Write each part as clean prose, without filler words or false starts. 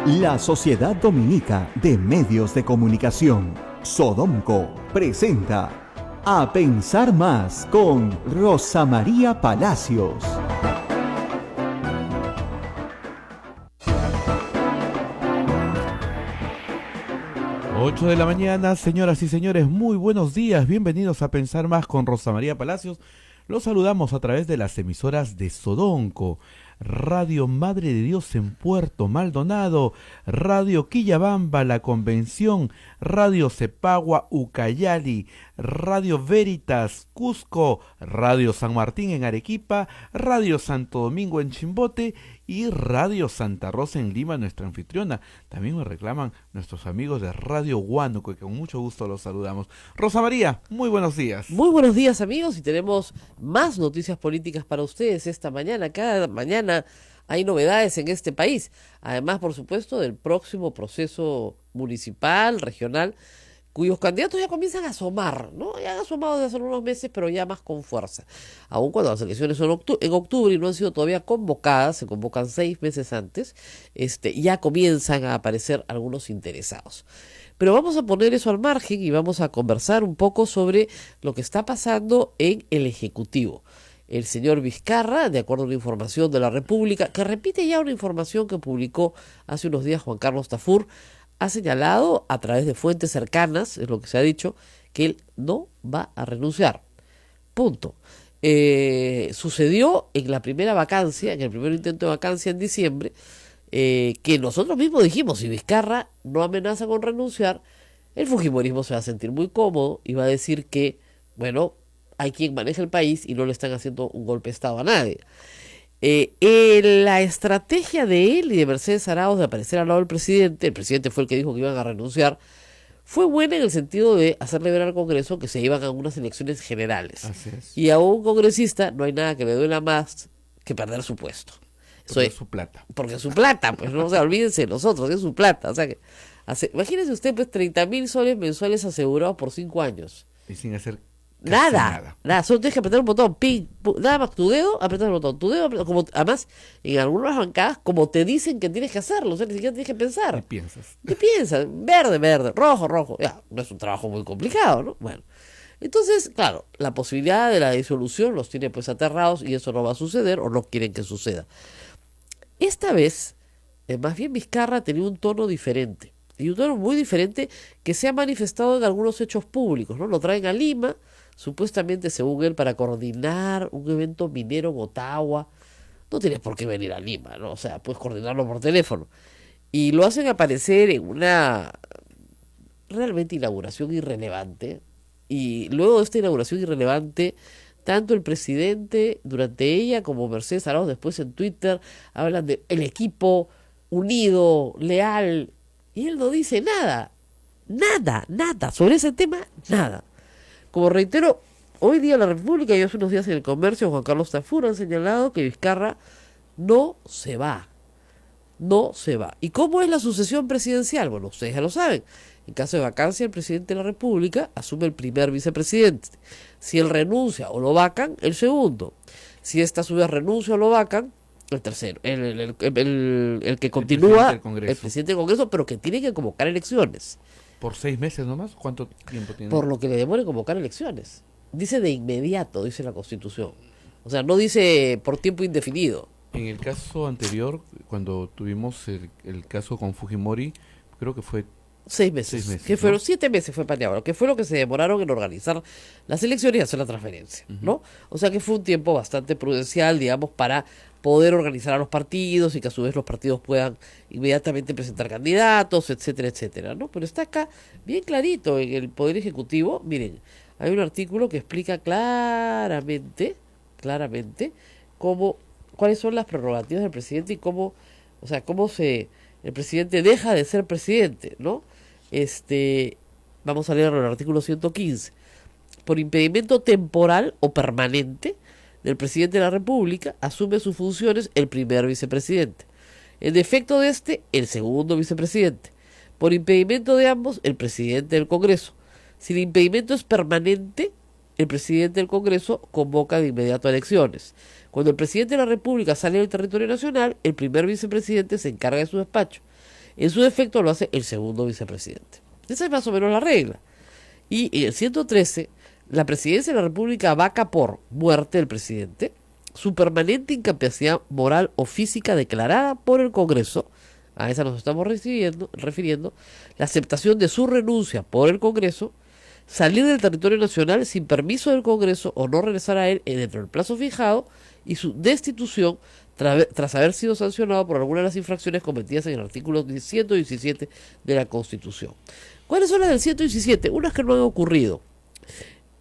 La Sociedad Dominica de Medios de Comunicación, Sodomco, presenta A Pensar Más con Rosa María Palacios. Ocho de la mañana, señoras y señores, muy buenos días, bienvenidos a Pensar Más con Rosa María Palacios. Los saludamos a través de las emisoras de Sodonco, Radio Madre de Dios en Puerto Maldonado, Radio Quillabamba, La Convención, Radio Cepagua, Ucayali, Radio Veritas, Cusco, Radio San Martín en Arequipa, Radio Santo Domingo en Chimbote y Radio Santa Rosa en Lima, nuestra anfitriona. También me reclaman nuestros amigos de Radio Huánuco, que con mucho gusto los saludamos. Rosa María, muy buenos días. Muy buenos días, amigos, y tenemos más noticias políticas para ustedes esta mañana. Cada mañana hay novedades en este país, además, por supuesto, del próximo proceso municipal, regional, cuyos candidatos ya comienzan a asomar, ¿no? Ya han asomado desde hace unos meses, pero ya más con fuerza. Aun cuando las elecciones son en octubre y no han sido todavía convocadas, se convocan 6 meses antes, ya comienzan a aparecer algunos interesados. Pero vamos a poner eso al margen y vamos a conversar un poco sobre lo que está pasando en el Ejecutivo. El señor Vizcarra, de acuerdo a una información de la República, que repite ya una información que publicó hace unos días Juan Carlos Tafur, ha señalado a través de fuentes cercanas, es lo que se ha dicho, que él no va a renunciar. Punto. Sucedió en la primera vacancia, en el primer intento de vacancia en diciembre, que nosotros mismos dijimos, si Vizcarra no amenaza con renunciar, el fujimorismo se va a sentir muy cómodo y va a decir que, bueno, hay quien maneja el país y no le están haciendo un golpe de Estado a nadie. La estrategia de él y de Mercedes Arauz de aparecer al lado del presidente, el presidente fue el que dijo que iban a renunciar, fue buena en el sentido de hacerle ver al Congreso que se iban a unas elecciones generales. Así es. Y a un congresista no hay nada que le duela más que perder su puesto. Porque es su plata. Porque es su plata, pues no, o sea, olvídense de nosotros, es su plata. O sea que, imagínese usted, pues 30.000 soles mensuales asegurados por 5 años. Y sin hacer Nada, solo tienes que apretar un botón, ping, nada más tu dedo, apretar el botón, tu dedo, como además en algunas bancadas, como te dicen que tienes que hacerlo, o sea, ni siquiera tienes que pensar. ¿Qué piensas? Verde, rojo, ya, no es un trabajo muy complicado, ¿no? Bueno, entonces, claro, la posibilidad de la disolución los tiene pues aterrados y eso no va a suceder o no quieren que suceda. Esta vez, más bien Vizcarra tenía un tono diferente, y un tono muy diferente que se ha manifestado en algunos hechos públicos, ¿no? Lo traen a Lima, supuestamente, según él, para coordinar un evento minero en Ottawa. No tienes por qué venir a Lima, ¿no? O sea, puedes coordinarlo por teléfono. Y lo hacen aparecer en una realmente inauguración irrelevante. Y luego de esta inauguración irrelevante, tanto el presidente durante ella como Mercedes Arauz después en Twitter hablan de el equipo unido, leal. Y él no dice nada. Nada. Sobre ese tema, nada. Como reitero, hoy día la República y hace unos días en el Comercio, Juan Carlos Tafur han señalado que Vizcarra no se va. ¿Y cómo es la sucesión presidencial? Bueno, ustedes ya lo saben. En caso de vacancia, el presidente de la República asume el primer vicepresidente. Si él renuncia o lo vacan, el segundo. Si esta a su vez renuncia o lo vacan, el tercero. El que continúa, el presidente del Congreso, pero que tiene que convocar elecciones. ¿Por 6 meses nomás? ¿Cuánto tiempo tiene? Por lo que le demore convocar elecciones. Dice de inmediato, dice la Constitución. O sea, no dice por tiempo indefinido. En el caso anterior, cuando tuvimos el caso con Fujimori, creo que fue 6 meses. 6 meses, que fueron ¿no? 7 meses fue planeado, que fue lo que se demoraron en organizar las elecciones y hacer la transferencia, ¿no? O sea que fue un tiempo bastante prudencial, digamos, para poder organizar a los partidos y que a su vez los partidos puedan inmediatamente presentar candidatos, etcétera, etcétera, ¿no? Pero está acá bien clarito en el Poder Ejecutivo. Miren, hay un artículo que explica claramente cuáles son las prerrogativas del presidente y cómo el presidente deja de ser presidente, ¿no? Vamos a leer el artículo 115. Por impedimento temporal o permanente del presidente de la República, asume sus funciones el primer vicepresidente. En defecto de el segundo vicepresidente. Por impedimento de ambos, el presidente del Congreso. Si el impedimento es permanente, el presidente del Congreso convoca de inmediato a elecciones. Cuando el presidente de la República sale del territorio nacional, el primer vicepresidente se encarga de su despacho. En su defecto lo hace el segundo vicepresidente. Esa es más o menos la regla. Y en el 113, la presidencia de la República vaca por muerte del presidente, su permanente incapacidad moral o física declarada por el Congreso, a esa nos estamos refiriendo, la aceptación de su renuncia por el Congreso, salir del territorio nacional sin permiso del Congreso o no regresar a él dentro del plazo fijado, y su destitución tras haber sido sancionado por alguna de las infracciones cometidas en el artículo 117 de la Constitución. ¿Cuáles son las del 117? Unas que no han ocurrido.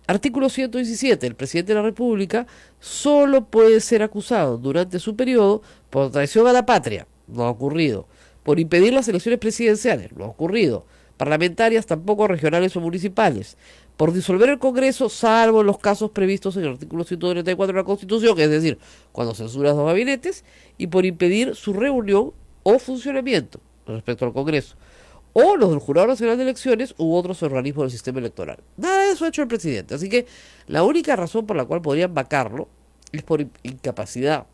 Artículo 117. El presidente de la República solo puede ser acusado durante su periodo por traición a la patria. No ha ocurrido. Por impedir las elecciones presidenciales. No ha ocurrido. Parlamentarias, tampoco regionales o municipales. Por disolver el Congreso, salvo en los casos previstos en el artículo 134 de la Constitución, es decir, cuando censura dos gabinetes, y por impedir su reunión o funcionamiento respecto al Congreso, o los del Jurado Nacional de Elecciones u otros organismos del sistema electoral. Nada de eso ha hecho el presidente, así que la única razón por la cual podrían vacarlo es por incapacidad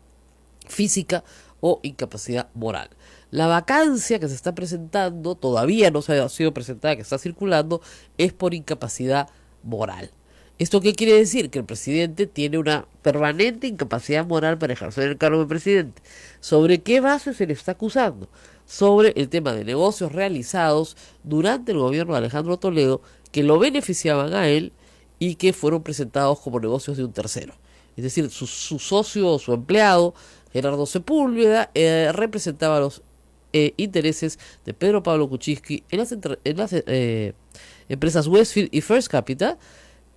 física o incapacidad moral. La vacancia que se está presentando, todavía no se ha sido presentada, que está circulando, es por incapacidad moral. ¿Esto qué quiere decir? Que el presidente tiene una permanente incapacidad moral para ejercer el cargo de presidente. ¿Sobre qué base se le está acusando? Sobre el tema de negocios realizados durante el gobierno de Alejandro Toledo que lo beneficiaban a él y que fueron presentados como negocios de un tercero. Es decir, su socio o su empleado, Gerardo Sepúlveda, representaba los intereses de Pedro Pablo Kuczynski en las empresas Westfield y First Capital,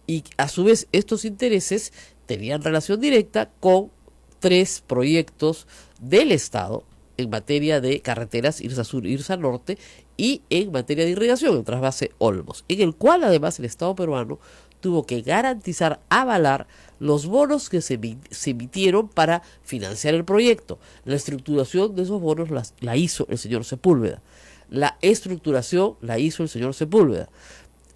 y a su vez estos intereses tenían relación directa con 3 proyectos del Estado en materia de carreteras Irsa Sur, Irsa Norte, y en materia de irrigación, el trasvase Olmos, en el cual además el Estado peruano tuvo que garantizar, avalar los bonos que se emitieron para financiar el proyecto. La estructuración de esos bonos la hizo el señor Sepúlveda. La estructuración la hizo el señor Sepúlveda.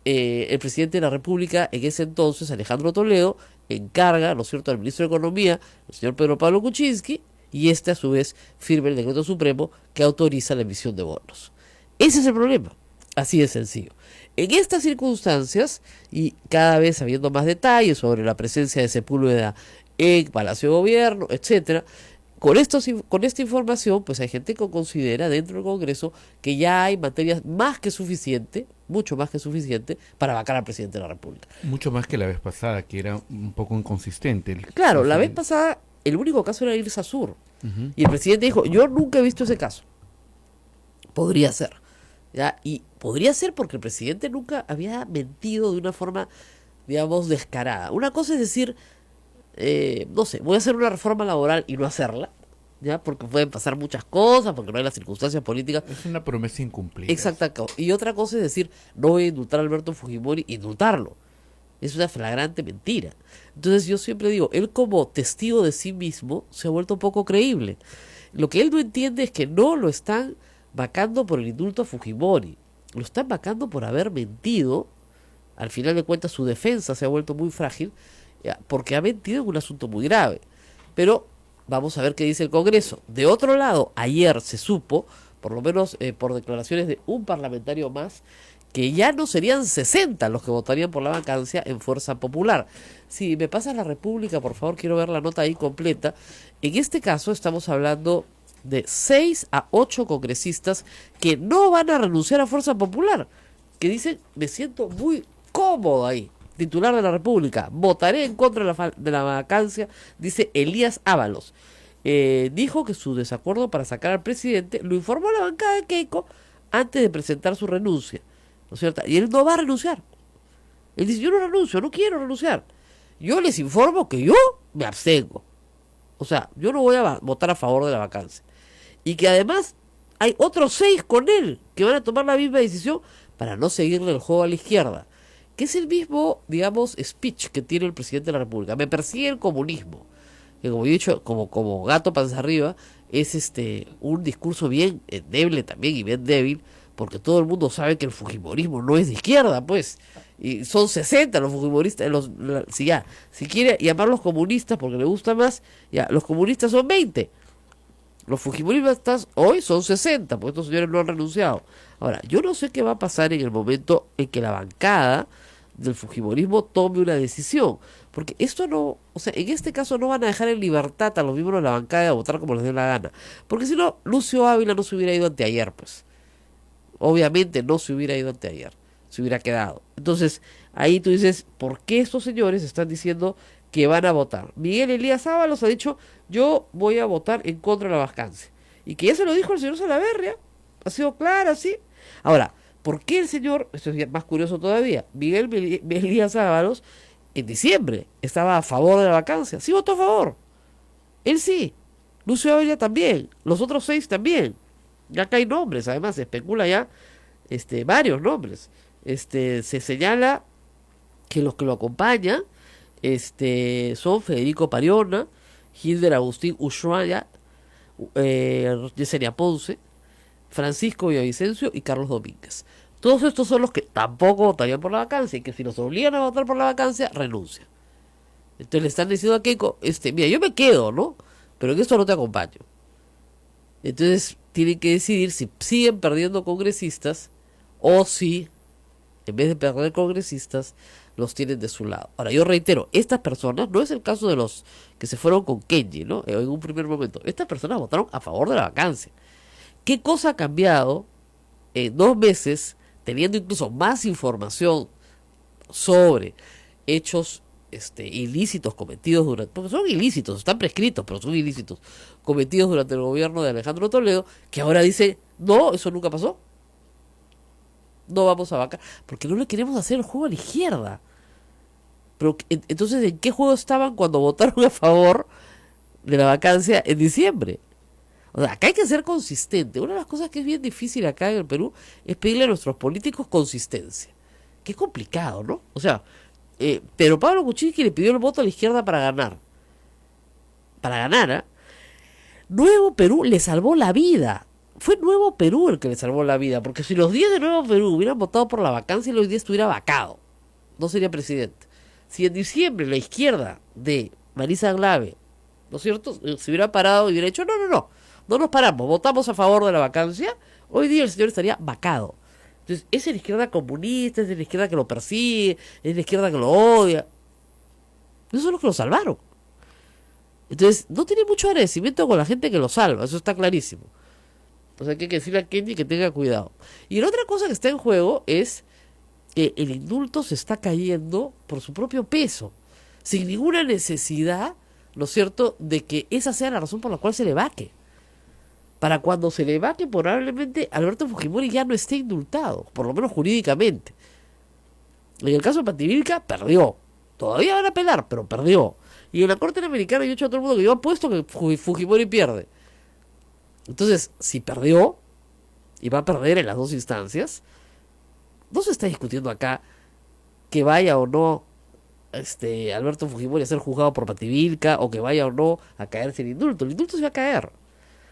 El presidente de la República en ese entonces, Alejandro Toledo, encarga, ¿no es cierto?, al ministro de Economía, el señor Pedro Pablo Kuczynski, y este a su vez firma el decreto supremo que autoriza la emisión de bonos. Ese es el problema, así de sencillo. En estas circunstancias, y cada vez habiendo más detalles sobre la presencia de Sepúlveda en Palacio de Gobierno, etcétera, con esta información, pues hay gente que considera dentro del Congreso que ya hay materias más que suficiente, mucho más que suficiente, para vacar al presidente de la República. Mucho más que la vez pasada, que era un poco inconsistente. Claro, la vez pasada, el único caso era Irsa Sur. Y el presidente dijo, yo nunca he visto ese caso. Podría ser. ¿Ya? Y podría ser porque el presidente nunca había mentido de una forma, digamos, descarada. Una cosa es decir, no sé, voy a hacer una reforma laboral y no hacerla, ¿ya? Porque pueden pasar muchas cosas, porque no hay las circunstancias políticas. Es una promesa incumplida. Exacto. Y otra cosa es decir, no voy a indultar a Alberto Fujimori, indultarlo. Es una flagrante mentira. Entonces yo siempre digo, él como testigo de sí mismo se ha vuelto poco creíble. Lo que él no entiende es que no lo están vacando por el indulto a Fujimori, lo están vacando por haber mentido. Al final de cuentas su defensa se ha vuelto muy frágil, porque ha mentido en un asunto muy grave. Pero vamos a ver qué dice el Congreso. De otro lado, ayer se supo, por lo menos por declaraciones de un parlamentario más, que ya no serían 60 los que votarían por la vacancia en Fuerza Popular. Si me pasas la República, por favor, quiero ver la nota ahí completa. En este caso estamos hablando de 6 a 8 congresistas que no van a renunciar a Fuerza Popular, que dicen, me siento muy cómodo ahí, titular de la República, votaré en contra de la vacancia, dice Elías Ábalos. Dijo que su desacuerdo para sacar al presidente lo informó a la bancada de Keiko antes de presentar su renuncia, ¿no es cierto? Y él no va a renunciar. Él dice, yo no renuncio, no quiero renunciar. Yo les informo que yo me abstengo. O sea, yo no voy a votar a favor de la vacancia. Y que además hay otros 6 con él que van a tomar la misma decisión para no seguirle el juego a la izquierda. Que es el mismo, digamos, speech que tiene el presidente de la República. Me persigue el comunismo. Que como he dicho, como gato panza arriba, es un discurso bien endeble también y bien débil, porque todo el mundo sabe que el fujimorismo no es de izquierda, pues. Y son 60 los fujimoristas, si quiere llamarlos comunistas porque le gusta más, ya, los comunistas son 20. Los fujimoristas hoy son 60, porque estos señores no han renunciado. Ahora, yo no sé qué va a pasar en el momento en que la bancada del fujimorismo tome una decisión. Porque esto no, o sea, en este caso no van a dejar en libertad a los miembros de la bancada de votar como les dé la gana. Porque si no, Lucio Ávila no se hubiera ido anteayer, pues. Obviamente no se hubiera ido anteayer, se hubiera quedado. Entonces, ahí tú dices, ¿por qué estos señores están diciendo que van a votar? Miguel Elías Ábalos ha dicho, yo voy a votar en contra de la vacancia. Y que ya se lo dijo el señor Salaverria, ha sido claro, así. Ahora, ¿por qué el señor, esto es más curioso todavía, Elías Ábalos, en diciembre estaba a favor de la vacancia? Sí votó a favor. Él sí. Lucio Ávila también. Los otros 6 también. Ya acá hay nombres, además se especula ya varios nombres. Se señala que los que lo acompañan son Federico Pariona, Hilder Agustín Ushuaia, Yesenia Ponce, Francisco Villavicencio y Carlos Domínguez. Todos estos son los que tampoco votarían por la vacancia y que si los obligan a votar por la vacancia, renuncian. Entonces le están diciendo a Keiko, mira, yo me quedo, ¿no? Pero en esto no te acompaño. Entonces tienen que decidir si siguen perdiendo congresistas o si, en vez de perder congresistas, los tienen de su lado. Ahora, yo reitero, estas personas, no es el caso de los que se fueron con Kenji, ¿no? En un primer momento. Estas personas votaron a favor de la vacancia. ¿Qué cosa ha cambiado en 2 meses, teniendo incluso más información sobre hechos ilícitos cometidos durante, porque son ilícitos, están prescritos, pero son ilícitos, cometidos durante el gobierno de Alejandro Toledo, que ahora dice, no, eso nunca pasó, no vamos a vacar, porque no le queremos hacer el juego a la izquierda? Pero entonces, ¿en qué juego estaban cuando votaron a favor de la vacancia en diciembre? O sea, acá hay que ser consistente. Una de las cosas que es bien difícil acá en el Perú es pedirle a nuestros políticos consistencia, que es complicado, ¿no? O sea, pero Pablo Kuczynski le pidió el voto a la izquierda para ganar. Para ganar, ¿eh? Nuevo Perú le salvó la vida. Fue Nuevo Perú el que le salvó la vida. Porque si los 10 de Nuevo Perú hubieran votado por la vacancia, los 10 estuviera vacado. No sería presidente. Si en diciembre la izquierda de Marisa Glave, ¿no es cierto?, se hubiera parado y hubiera dicho, no nos paramos, votamos a favor de la vacancia, hoy día el señor estaría vacado. Entonces, es la izquierda comunista, es la izquierda que lo persigue, es la izquierda que lo odia. Esos son los que lo salvaron. Entonces, no tiene mucho agradecimiento con la gente que lo salva, eso está clarísimo. O sea, que hay que decirle a Kenji que tenga cuidado. Y la otra cosa que está en juego es que el indulto se está cayendo por su propio peso, sin ninguna necesidad, ¿no es cierto?, de que esa sea la razón por la cual se le vaque. Para cuando se le vaque, probablemente Alberto Fujimori ya no esté indultado, por lo menos jurídicamente. En el caso de Pativilca, perdió. Todavía van a apelar, pero perdió. Y en la Corte Interamericana yo he dicho a todo el mundo que yo apuesto que Fujimori pierde. Entonces, si perdió, y va a perder en las 2 instancias, no se está discutiendo acá que vaya o no Alberto Fujimori a ser juzgado por Pativilca, o que vaya o no a caerse el indulto. El indulto se va a caer.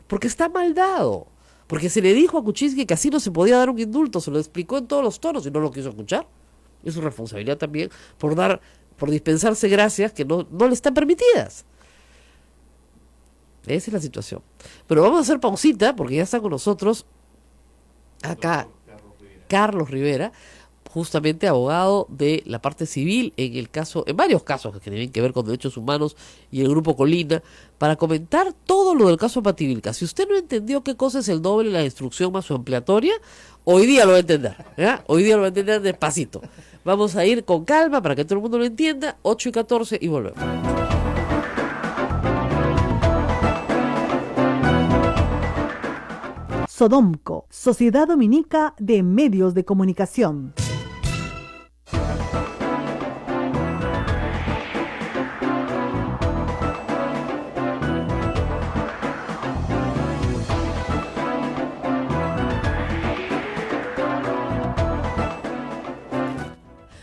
Porque está mal dado. Porque se le dijo a Kuczynski que así no se podía dar un indulto. Se lo explicó en todos los tonos y no lo quiso escuchar. Es su responsabilidad también por dispensarse gracias que no le están permitidas. Esa es la situación. Pero vamos a hacer pausita porque ya está con nosotros acá Carlos Rivera, justamente abogado de la parte civil en varios casos que tienen que ver con derechos humanos y el Grupo Colina, para comentar todo lo del caso Pativilca. Si usted no entendió qué cosa es el doble, la instrucción más su ampliatoria, hoy día lo va a entender, ¿ya? Hoy día lo va a entender despacito. Vamos a ir con calma para que todo el mundo lo entienda. 8:14 y volvemos. Sodomco, Sociedad Dominica de Medios de Comunicación.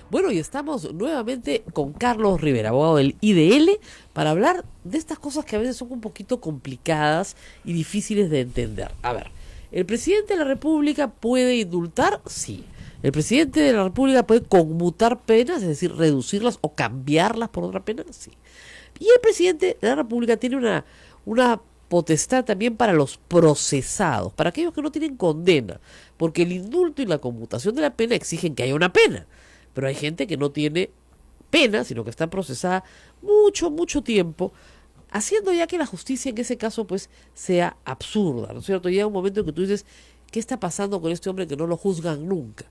Bueno, y estamos nuevamente con Carlos Rivera, abogado del IDL, para hablar de estas cosas que a veces son un poquito complicadas y difíciles de entender. A ver, ¿el presidente de la República puede indultar? Sí. ¿El presidente de la República puede conmutar penas, es decir, reducirlas o cambiarlas por otra pena? Sí. Y el presidente de la República tiene una potestad también para los procesados, para aquellos que no tienen condena, porque el indulto y la conmutación de la pena exigen que haya una pena, pero hay gente que no tiene pena, sino que está procesada mucho tiempo, haciendo ya que la justicia en ese caso pues sea absurda, ¿no es cierto? Llega un momento en que tú dices, ¿qué está pasando con este hombre que no lo juzgan nunca?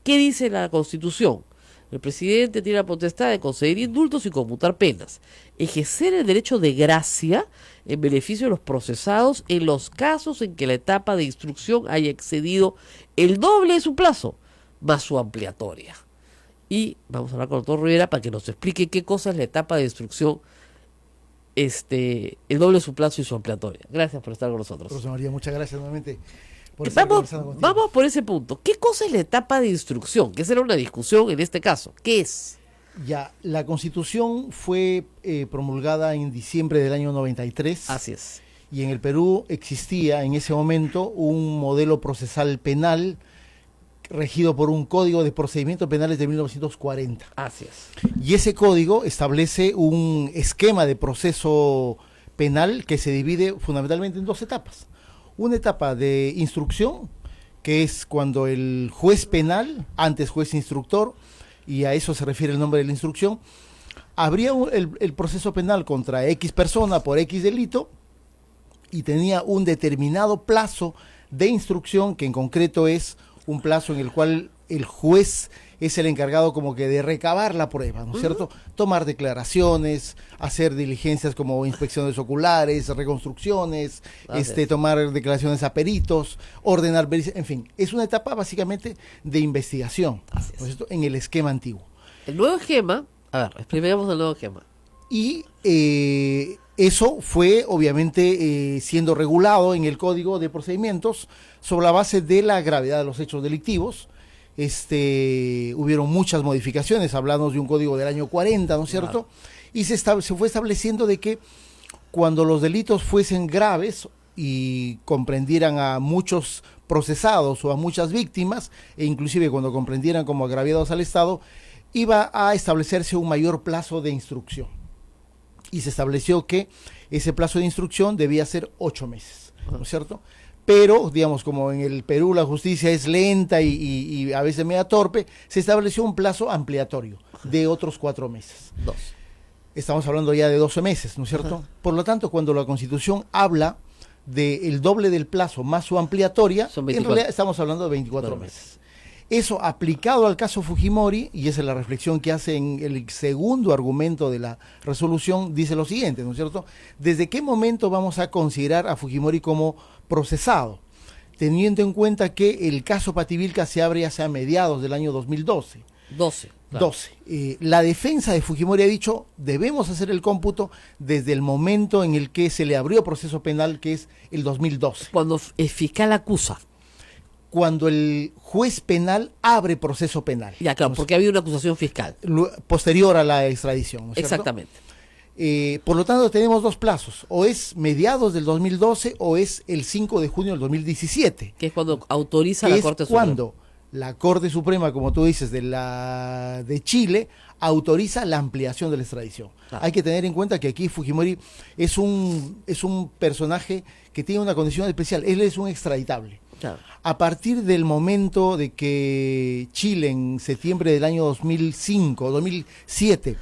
¿Qué dice la Constitución? El presidente tiene la potestad de conceder indultos y conmutar penas, ejercer el derecho de gracia en beneficio de los procesados en los casos en que la etapa de instrucción haya excedido el doble de su plazo, más su ampliatoria. Y vamos a hablar con el doctor Rivera para que nos explique qué cosa es la etapa de instrucción, el doble de su plazo y su ampliatoria. Gracias por estar con nosotros. Profesor María, muchas gracias nuevamente por estar conversando contigo. Vamos por ese punto. ¿Qué cosa es la etapa de instrucción? Que será una discusión en este caso. ¿Qué es? Ya, la Constitución fue promulgada en diciembre del año 93. Así es. Y en el Perú existía en ese momento un modelo procesal penal regido por un Código de Procedimientos Penales de 1940. Así es. Y ese código establece un esquema de proceso penal que se divide fundamentalmente en dos etapas. Una etapa de instrucción, que es cuando el juez penal, antes juez instructor, y a eso se refiere el nombre de la instrucción, abría el proceso penal contra X persona por X delito y tenía un determinado plazo de instrucción, que en concreto es un plazo en el cual el juez es el encargado como que de recabar la prueba, ¿no es cierto? Tomar declaraciones, hacer diligencias como inspecciones oculares, reconstrucciones, tomar declaraciones a peritos, ordenar, en fin, es una etapa básicamente de investigación, ¿no es cierto? En el esquema antiguo. El nuevo esquema, a ver, explicamos el nuevo esquema. Y eso fue obviamente siendo regulado en el Código de Procedimientos sobre la base de la gravedad de los hechos delictivos. Hubieron muchas modificaciones, hablamos de un código del año 40, ¿no es cierto? Y se fue estableciendo de que cuando los delitos fuesen graves y comprendieran a muchos procesados o a muchas víctimas, e inclusive cuando comprendieran como agraviados al Estado, iba a establecerse un mayor plazo de instrucción. Y se estableció que ese plazo de instrucción debía ser 8 meses, ¿no es cierto? Pero, digamos, como en el Perú la justicia es lenta y a veces media torpe, se estableció un plazo ampliatorio de otros 4 meses. Estamos hablando ya de 12 meses, ¿no es cierto? Por lo tanto, cuando la Constitución habla del doble del plazo más su ampliatoria, en realidad estamos hablando de 24 meses. Eso aplicado al caso Fujimori, y esa es la reflexión que hace en el segundo argumento de la resolución, dice lo siguiente, ¿no es cierto? ¿Desde qué momento vamos a considerar a Fujimori como procesado? Teniendo en cuenta que el caso Pativilca se abre hacia mediados del año 2012. 12. La defensa de Fujimori ha dicho, debemos hacer el cómputo desde el momento en el que se le abrió proceso penal, que es el 2012. Cuando el fiscal acusa. Cuando el juez penal abre proceso penal. Ya, claro, porque había una acusación fiscal. Posterior a la extradición, ¿no es cierto? Exactamente. Por lo tanto, tenemos dos plazos. O es mediados del 2012 o es el 5 de junio del 2017. Que es cuando autoriza la Corte Suprema. Cuando la Corte Suprema, como tú dices, de Chile, autoriza la ampliación de la extradición. Claro. Hay que tener en cuenta que aquí Fujimori es un personaje que tiene una condición especial. Él es un extraditable. Claro. A partir del momento de que Chile en septiembre del año 2007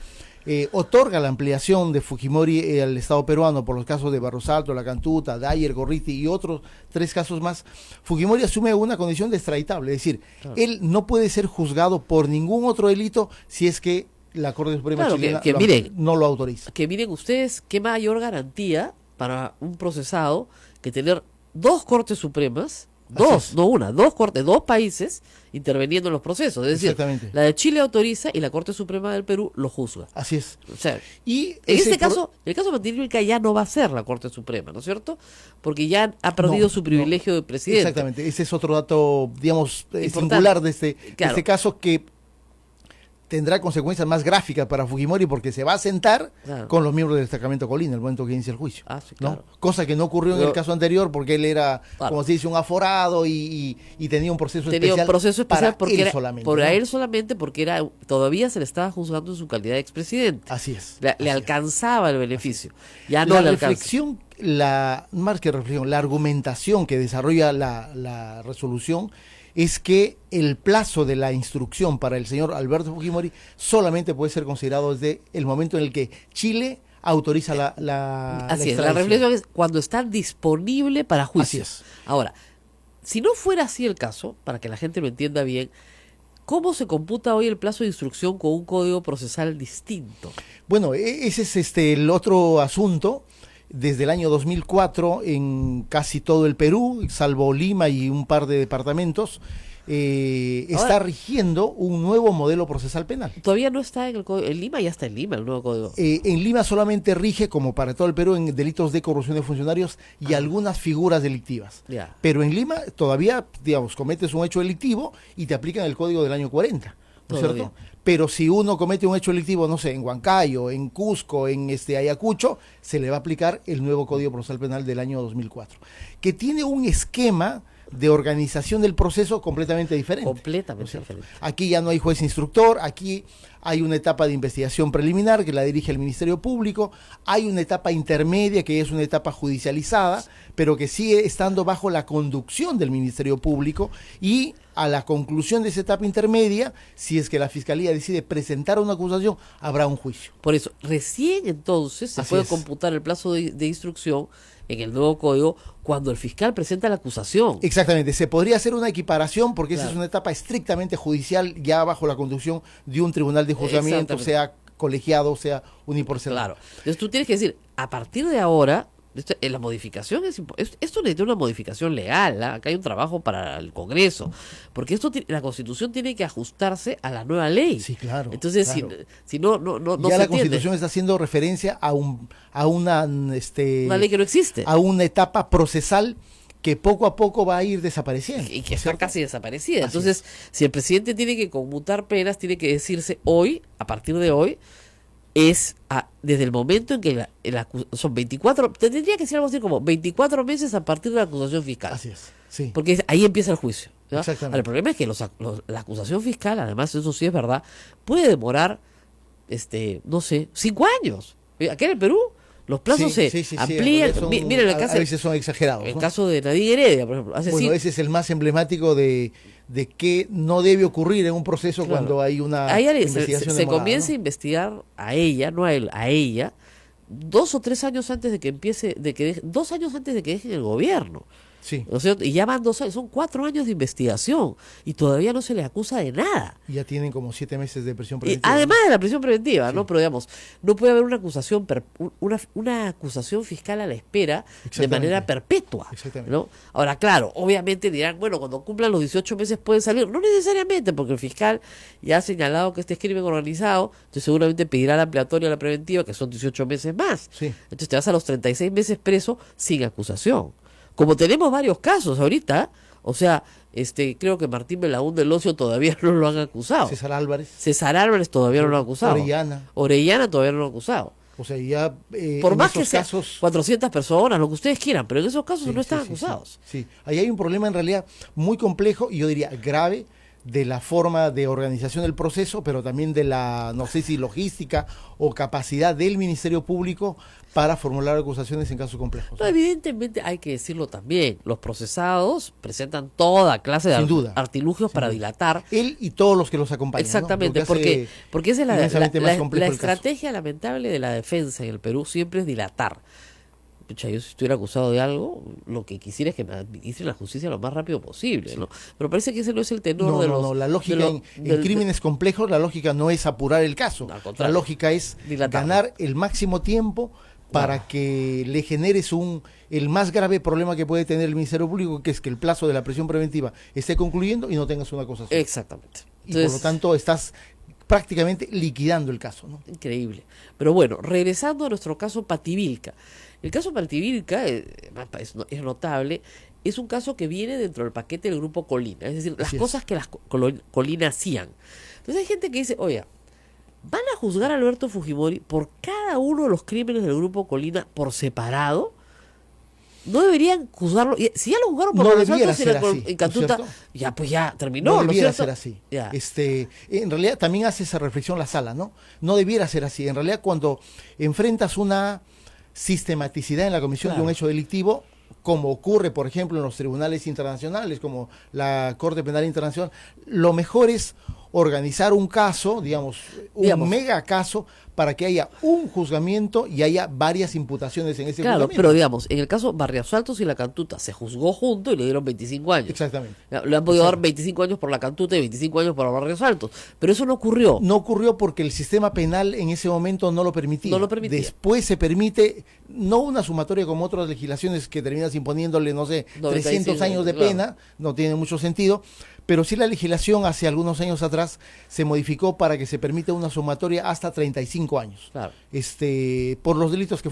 otorga la ampliación de Fujimori al Estado peruano por los casos de Barros Alto, La Cantuta, Dyer, Gorriti y otros 3 casos más, Fujimori asume una condición de extraditable, es decir, él no puede ser juzgado por ningún otro delito si es que la Corte Suprema chilena no lo autoriza. Que miren ustedes, qué mayor garantía para un procesado que tener 2 Cortes Supremas, dos cortes, 2 países interviniendo en los procesos. Es decir, la de Chile autoriza y la Corte Suprema del Perú lo juzga. Así es. O sea, y en este caso, el caso de Pativilca ya no va a ser la Corte Suprema, ¿no es cierto? Porque ya ha perdido su privilegio de presidente. Exactamente. Ese es otro dato, digamos, singular de este caso, que tendrá consecuencias más gráficas para Fujimori porque se va a sentar con los miembros del destacamento Colina el momento que inicia el juicio. ¿no? Cosa que no ocurrió en el caso anterior porque él era, como se dice, un aforado y tenía un proceso especial. Para porque él solamente, porque todavía se le estaba juzgando en su calidad de expresidente. Así es. Le alcanzaba el beneficio. Ya no la reflexión más que reflexión, la argumentación que desarrolla la resolución es que el plazo de la instrucción para el señor Alberto Fujimori solamente puede ser considerado desde el momento en el que Chile autoriza la Así es, la extradición. reflexión es cuando está disponible para juicio. Así es. Ahora, si no fuera así el caso, para que la gente lo entienda bien, ¿cómo se computa hoy el plazo de instrucción con un código procesal distinto? Bueno, ese es el otro asunto. Desde el año 2004 en casi todo el Perú, salvo Lima y un par de departamentos, está rigiendo un nuevo modelo procesal penal. Todavía no está en el código. En Lima ya está en Lima el nuevo código. En Lima solamente rige, como para todo el Perú, en delitos de corrupción de funcionarios y algunas figuras delictivas. Ya. Pero en Lima todavía, digamos, cometes un hecho delictivo y te aplican el código del año 40, ¿no es Todavía. cierto? Pero si uno comete un hecho delictivo, no sé, en Huancayo, en Cusco, en Ayacucho, se le va a aplicar el nuevo Código Procesal Penal del año 2004, que tiene un esquema de organización del proceso completamente diferente. Completamente ¿no es cierto? diferente. Aquí ya no hay juez instructor, aquí hay una etapa de investigación preliminar que la dirige el Ministerio Público, hay una etapa intermedia que es una etapa judicializada, pero que sigue estando bajo la conducción del Ministerio Público, y a la conclusión de esa etapa intermedia, si es que la Fiscalía decide presentar una acusación, habrá un juicio. Por eso, recién entonces se Así puede es. computar el plazo de instrucción en el nuevo código cuando el fiscal presenta la acusación. Exactamente, se podría hacer una equiparación porque esa Claro. es una etapa estrictamente judicial, ya bajo la conducción de un tribunal de juzgamiento, Exactamente. sea colegiado, sea unipersonal. Claro. Entonces tú tienes que decir, a partir de ahora, la modificación esto necesita una modificación legal, ¿ah? Acá hay un trabajo para el Congreso, porque la Constitución tiene que ajustarse a la nueva ley. Sí, claro. Entonces, claro. si no no Ya se la entiende. Constitución está haciendo referencia a una Una ley que no existe a una etapa procesal que poco a poco va a ir desapareciendo. y que ¿no es está cierto? casi desaparecida. Así Entonces, si el presidente tiene que conmutar penas, tiene que decirse hoy, a partir de hoy, desde el momento en que son 24, tendría que ser algo así como 24 meses a partir de la acusación fiscal. Así es, sí. Porque ahí empieza el juicio. ¿ya? Exactamente. Ahora, el problema es que la acusación fiscal, además, eso sí es verdad, puede demorar, no sé, 5 años. Aquí en el Perú, los plazos se amplían. Son- Miren el a caso, veces son exagerados. el ¿no? caso de Nadine Heredia, por ejemplo. Bueno, ese es el más emblemático de que no debe ocurrir en un proceso Claro. cuando hay una A ella investigación se demorada, comienza a ¿no? investigar a ella, no a él, a ella, 2 o 3 años antes de que empiece, 2 años antes de que dejen el gobierno. Sí, ¿No es cierto? Y ya van 2 años, son 4 años de investigación y todavía no se les acusa de nada. y ya tienen como 7 meses de prisión Y preventiva. además de la prisión preventiva, Sí. ¿no? Pero digamos, no puede haber una acusación una acusación fiscal a la espera de Exactamente. manera perpetua. Exactamente. ¿no? Ahora, claro, obviamente dirán, bueno, cuando cumplan los 18 meses pueden salir. No necesariamente, porque el fiscal ya ha señalado que este es crimen organizado, entonces seguramente pedirá la ampliatoria a la preventiva, que son 18 meses más. Sí. Entonces te vas a los 36 meses preso sin acusación. Como tenemos varios casos ahorita, o sea, creo que Martín Belaún del Ocio todavía no lo han acusado. César Álvarez, César Álvarez todavía no lo ha acusado. Orellana, todavía no lo ha acusado. o sea, ya Por en más que esos sean casos 400 personas, lo que ustedes quieran, pero en esos casos Sí, no sí, están sí, acusados. Sí, ahí hay un problema en realidad muy complejo y yo diría grave de la forma de organización del proceso, pero también de la, no sé si logística o capacidad del Ministerio Público para formular acusaciones en casos complejos. No, evidentemente hay que decirlo también. Los procesados presentan toda clase de Sin duda. artilugios para dilatar. Él y todos los que los acompañan. ¿no? Exactamente, Lo que hace porque esa es inmensamente más complejo la el caso. estrategia lamentable de la defensa en el Perú siempre es dilatar. Pucha, yo si estuviera acusado de algo, lo que quisiera es que me administren la justicia lo más rápido posible, ¿no? Pero parece que ese no es el tenor No, de no, los... no, la lógica de lo- en del- crímenes complejos, la lógica no es apurar el caso. Al La contrario. lógica es Dilatarlo. ganar el máximo tiempo para que le generes el más grave problema que puede tener el Ministerio Público, que es que el plazo de la prisión preventiva esté concluyendo y no tengas una acusación. Exactamente. Y por lo tanto estás prácticamente liquidando el caso, ¿no? Increíble. Pero bueno, regresando a nuestro caso Pativilca. El caso Pativilca es notable, es un caso que viene dentro del paquete del grupo Colina, es decir, las Así es. cosas que las Colina hacían. Entonces hay gente que dice, oye, ¿van a juzgar a Alberto Fujimori por cada uno de los crímenes del grupo Colina por separado? No deberían juzgarlo. Si ya lo juzgaron por No los debiera asaltos ser así, en Cantuta, ¿no es cierto? ya pues ya terminó, No ¿no es debiera cierto? ser así. Ya. En realidad también hace esa reflexión la sala, ¿no? No debiera ser así. En realidad cuando enfrentas una sistematicidad en la comisión de un hecho delictivo, como ocurre, por ejemplo, en los tribunales internacionales, como la Corte Penal Internacional. Lo mejor es organizar un caso, digamos, mega caso, para que haya un juzgamiento y haya varias imputaciones en ese juzgamiento. Pero digamos, en el caso Barrios y La Cantuta se juzgó junto y le dieron 25 años. Exactamente. Le han podido dar 25 años por La Cantuta y 25 años por Barrios Altos, pero eso no ocurrió. No ocurrió porque el sistema penal en ese momento no lo permitía. No lo permitía. Después se permite, no una sumatoria como otras legislaciones que terminas imponiéndole, no sé, 300 años de pena, no tiene mucho sentido, pero sí la legislación hace algunos años atrás se modificó para que se permita una sumatoria hasta 35 años. Claro. Por los delitos que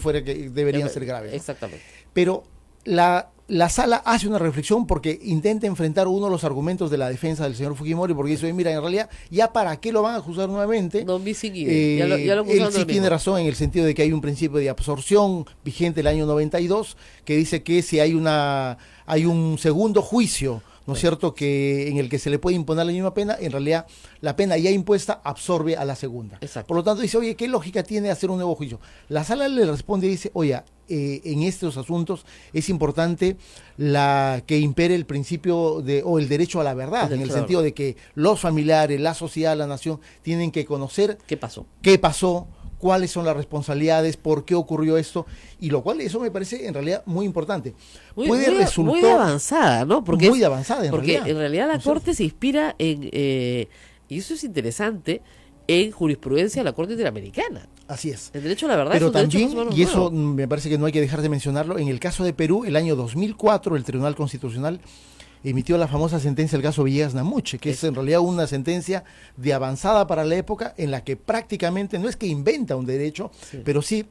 deberían ser graves, ¿no? Exactamente. Pero la sala hace una reflexión porque intenta enfrentar uno de los argumentos de la defensa del señor Fujimori, porque dice, mira, en realidad, ¿ya para qué lo van a juzgar nuevamente? No, ya lo él sí tiene razón en el sentido de que hay un principio de absorción vigente el año 92, que dice que si hay un segundo juicio, ¿no es cierto?, que en el que se le puede imponer la misma pena, en realidad la pena ya impuesta absorbe a la segunda. Exacto. Por lo tanto dice, oye, ¿qué lógica tiene hacer un nuevo juicio? La sala le responde y dice, oye, en estos asuntos es importante que impere el principio o el derecho a la verdad, en el sentido de que los familiares, la sociedad, la nación tienen que conocer qué pasó, cuáles son las responsabilidades, por qué ocurrió esto, y lo cual eso me parece en realidad muy importante. Muy avanzada, ¿no? Muy avanzada, porque en realidad la Corte se inspira y eso es interesante, en jurisprudencia de la Corte Interamericana. Así es. El derecho a la verdad pero es un también, derecho y eso me parece que no hay que dejar de mencionarlo, en el caso de Perú, el año 2004, el Tribunal Constitucional emitió la famosa sentencia del caso Villegas Namuche, que es en realidad una sentencia de avanzada para la época, en la que prácticamente no es que inventa un derecho, pero sí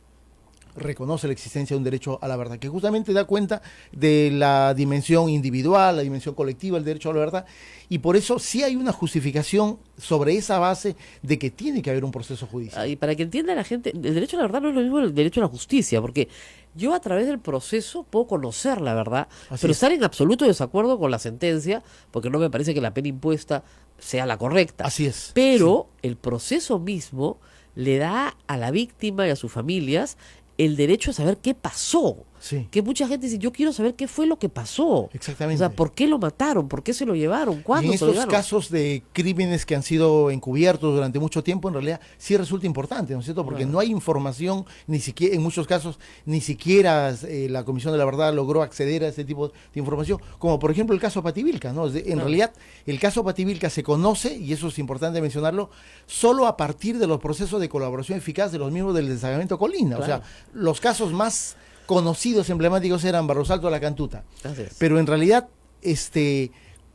reconoce la existencia de un derecho a la verdad, que justamente da cuenta de la dimensión individual, la dimensión colectiva, el derecho a la verdad, y por eso sí hay una justificación sobre esa base de que tiene que haber un proceso judicial. Y para que entienda la gente, el derecho a la verdad no es lo mismo que el derecho a la justicia, porque yo a través del proceso puedo conocer la verdad, pero estar en absoluto desacuerdo con la sentencia, porque no me parece que la pena impuesta sea la correcta. Así es. Pero el proceso mismo le da a la víctima y a sus familias el derecho a saber qué pasó. Sí. Que mucha gente dice, yo quiero saber qué fue lo que pasó. Exactamente. O sea, ¿por qué lo mataron? ¿Por qué se lo llevaron? ¿Cuándo en se lo estos llevaron? casos de crímenes que han sido encubiertos durante mucho tiempo, en realidad sí resulta importante, ¿no es cierto? Porque no hay información, ni siquiera, en muchos casos, ni siquiera la Comisión de la Verdad logró acceder a ese tipo de información, como por ejemplo el caso Pativilca, ¿no? En realidad, el caso Pativilca se conoce, y eso es importante mencionarlo, solo a partir de los procesos de colaboración eficaz de los miembros del destacamento Colina. O sea, los casos más conocidos, emblemáticos, eran Barros Alto, La Cantuta. Pero en realidad,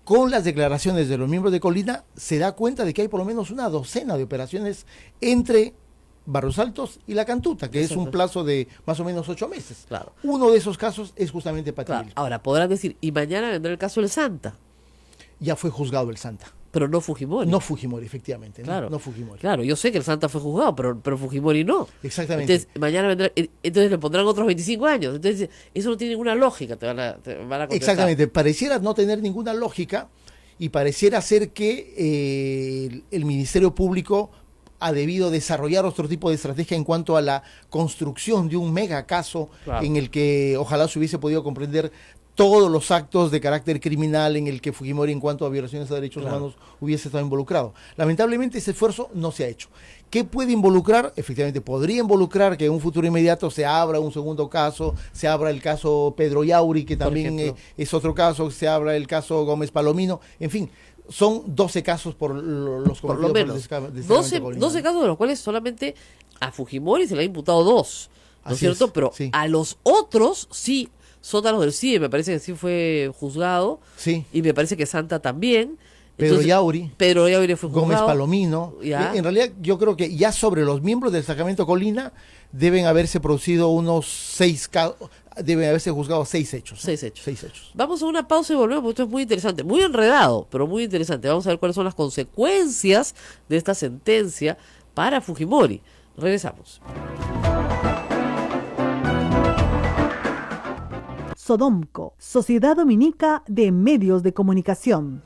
con las declaraciones de los miembros de Colina, se da cuenta de que hay por lo menos una docena de operaciones entre Barros Altos y La Cantuta, que es un plazo de más o menos 8 meses. Claro. Uno de esos casos es justamente Pativilca. Claro. Ahora, podrán decir, y mañana vendrá el caso del Santa. Ya fue juzgado el Santa. Pero no Fujimori. No Fujimori, efectivamente. Claro. No Fujimori. Claro, yo sé que el Santa fue juzgado, pero Fujimori no. Exactamente. Entonces, mañana vendrá, entonces le pondrán otros 25 años. Entonces, eso no tiene ninguna lógica, te van a contestar. Exactamente. Pareciera no tener ninguna lógica y pareciera ser que el Ministerio Público ha debido desarrollar otro tipo de estrategia en cuanto a la construcción de un mega caso en el que ojalá se hubiese podido comprender todos los actos de carácter criminal en el que Fujimori en cuanto a violaciones a derechos humanos hubiese estado involucrado. Lamentablemente ese esfuerzo no se ha hecho. ¿Qué puede involucrar? Efectivamente, podría involucrar que en un futuro inmediato se abra un segundo caso, se abra el caso Pedro Yauri, que también es otro caso, se abra el caso Gómez Palomino, en fin. Son 12 casos por los por lo menos. 12 casos de los cuales solamente a Fujimori se le ha imputado 2, ¿no es cierto? Pero a los otros sí. Sótanos del CIE, me parece que sí fue juzgado. Sí. Y me parece que Santa también. Pedro Yauri fue juzgado. Gómez Palomino. En realidad, yo creo que ya sobre los miembros del destacamento Colina deben haberse producido unos 6 casos. Deben haberse juzgado 6 hechos. 6 hechos. 6 hechos. Vamos a una pausa y volvemos, porque esto es muy interesante. Muy enredado, pero muy interesante. Vamos a ver cuáles son las consecuencias de esta sentencia para Fujimori. Regresamos. Sodomco, Sociedad Dominica de Medios de Comunicación.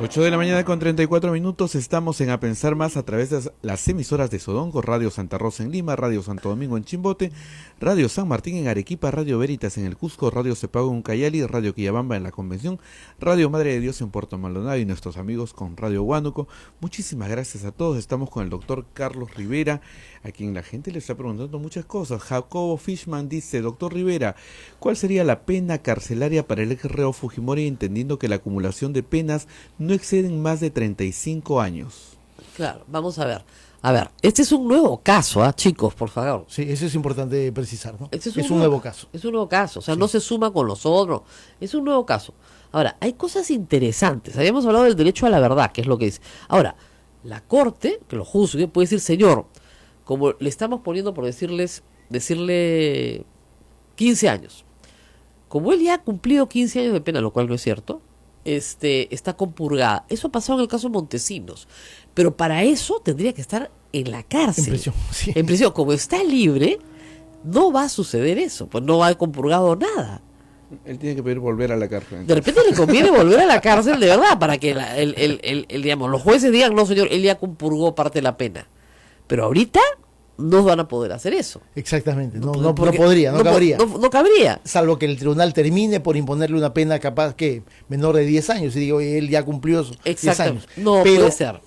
8 de la mañana con 34 minutos, estamos en A Pensar Más a través de las emisoras de Sodonco, Radio Santa Rosa en Lima, Radio Santo Domingo en Chimbote, Radio San Martín en Arequipa, Radio Veritas en el Cusco, Radio Cepago en Ucayali, Radio Quillabamba en la Convención, Radio Madre de Dios en Puerto Maldonado y nuestros amigos con Radio Huánuco. Muchísimas gracias a todos. Estamos con el doctor Carlos Rivera, a quien la gente le está preguntando muchas cosas. Jacobo Fishman dice: doctor Rivera, ¿cuál sería la pena carcelaria para el ex reo Fujimori, entendiendo que la acumulación de penas no exceden más de 35 años? Claro, vamos a ver. A ver, este es un nuevo caso, chicos, por favor. Sí, eso es importante precisar, ¿no? Este es un nuevo caso. Es un nuevo caso, o sea, Sí. no se suma con los otros, es un nuevo caso. Ahora, hay cosas interesantes. Habíamos hablado del derecho a la verdad, que es lo que dice. Ahora, la Corte, que lo juzgue, puede decir: señor, como le estamos poniendo por decirle 15 años. Como él ya ha cumplido 15 años de pena, lo cual no es cierto, está compurgada. Eso ha pasado en el caso Montesinos. Pero para eso tendría que estar en la cárcel. En prisión, sí. En prisión. Como está libre, no va a suceder eso. Pues no va a haber compurgado nada. Él tiene que pedir volver a la cárcel. De repente le conviene volver a la cárcel de verdad, para que digamos, los jueces digan: no, señor, él ya compurgó parte de la pena. Pero ahorita no van a poder hacer eso. Exactamente, no Porque podría, no cabría. No cabría. Salvo que el tribunal termine por imponerle una pena capaz que menor de 10 años. Y digo, él ya cumplió esos 10 Exacto. años. No Pero, puede ser.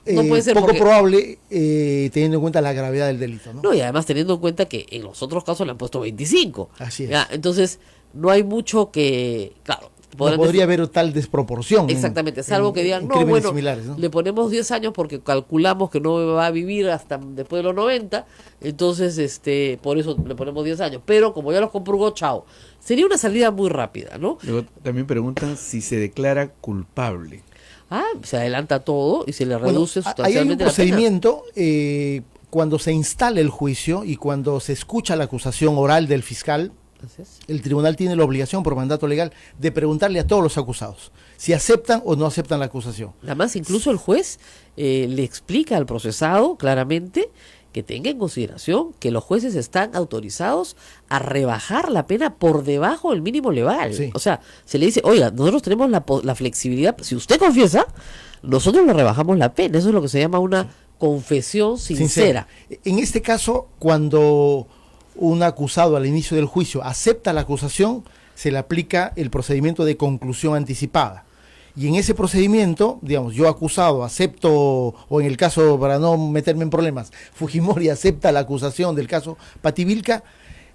No puede ser poco porque- probable, teniendo en cuenta la gravedad del delito, ¿no? No, y además teniendo en cuenta que en los otros casos le han puesto 25. Así es. Ya, entonces, no hay mucho que... Claro, No podrán podría decir- haber tal desproporción. Exactamente, salvo que digan: en no, crímenes bueno, similares, ¿no? le ponemos 10 años porque calculamos que no va a vivir hasta después de los 90, entonces por eso le ponemos 10 años. Pero como ya los compurgó, chao. Sería una salida muy rápida, ¿no? Luego también preguntan si se declara culpable. Se adelanta todo y se le Bueno, reduce ahí hay un sustancialmente la pena. procedimiento cuando se instala el juicio y cuando se escucha la acusación oral del fiscal. Así es. El tribunal tiene la obligación por mandato legal de preguntarle a todos los acusados si aceptan o no aceptan la acusación. Además, incluso el juez le explica al procesado claramente que tenga en consideración que los jueces están autorizados a rebajar la pena por debajo del mínimo legal. Sí. O sea, se le dice: oiga, nosotros tenemos la flexibilidad, si usted confiesa, nosotros le rebajamos la pena. Eso es lo que se llama una confesión sincera. En este caso, cuando un acusado al inicio del juicio acepta la acusación, se le aplica el procedimiento de conclusión anticipada. Y en ese procedimiento, digamos, yo acusado acepto, o en el caso, para no meterme en problemas, Fujimori acepta la acusación del caso Pativilca,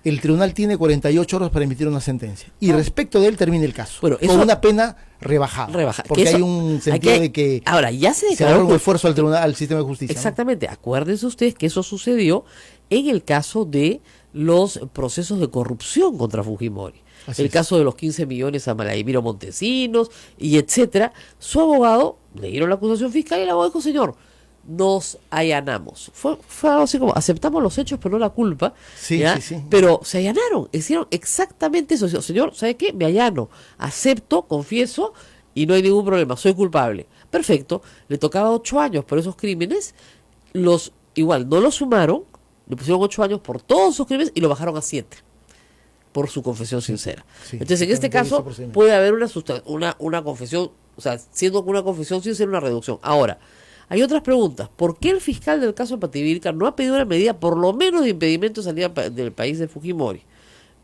el tribunal tiene 48 horas para emitir una sentencia. Y respecto de él termina el caso. Bueno, con eso- una pena rebajada. Porque Que eso- hay un sentido de que Ahora, ya se se declaró ahorra un cul- esfuerzo al tribunal, al sistema de justicia. ¿no? Exactamente. Acuérdense ustedes que eso sucedió en el caso de los procesos de corrupción contra Fujimori. Así El es. caso de los 15 millones a Vladimiro Montesinos y etcétera. Su abogado le dieron la acusación fiscal y el abogado dijo: señor, nos allanamos. Fue algo así como: aceptamos los hechos pero no la culpa. Sí, ¿ya? sí, sí. Pero se allanaron, hicieron exactamente eso. Señor, ¿sabe qué? Me allano, acepto, confieso y no hay ningún problema, soy culpable. Perfecto, le tocaba 8 años por esos crímenes, igual no lo sumaron, le pusieron 8 años por todos sus crímenes y lo bajaron a 7 por su confesión sincera. sí, Entonces, en este exactamente, ese caso, procedimiento. puede haber una confesión, o sea, siendo una confesión sincera, una reducción. Ahora, hay otras preguntas. ¿Por qué el fiscal del caso Pativilca no ha pedido una medida, por lo menos, de impedimento de salida del país de Fujimori?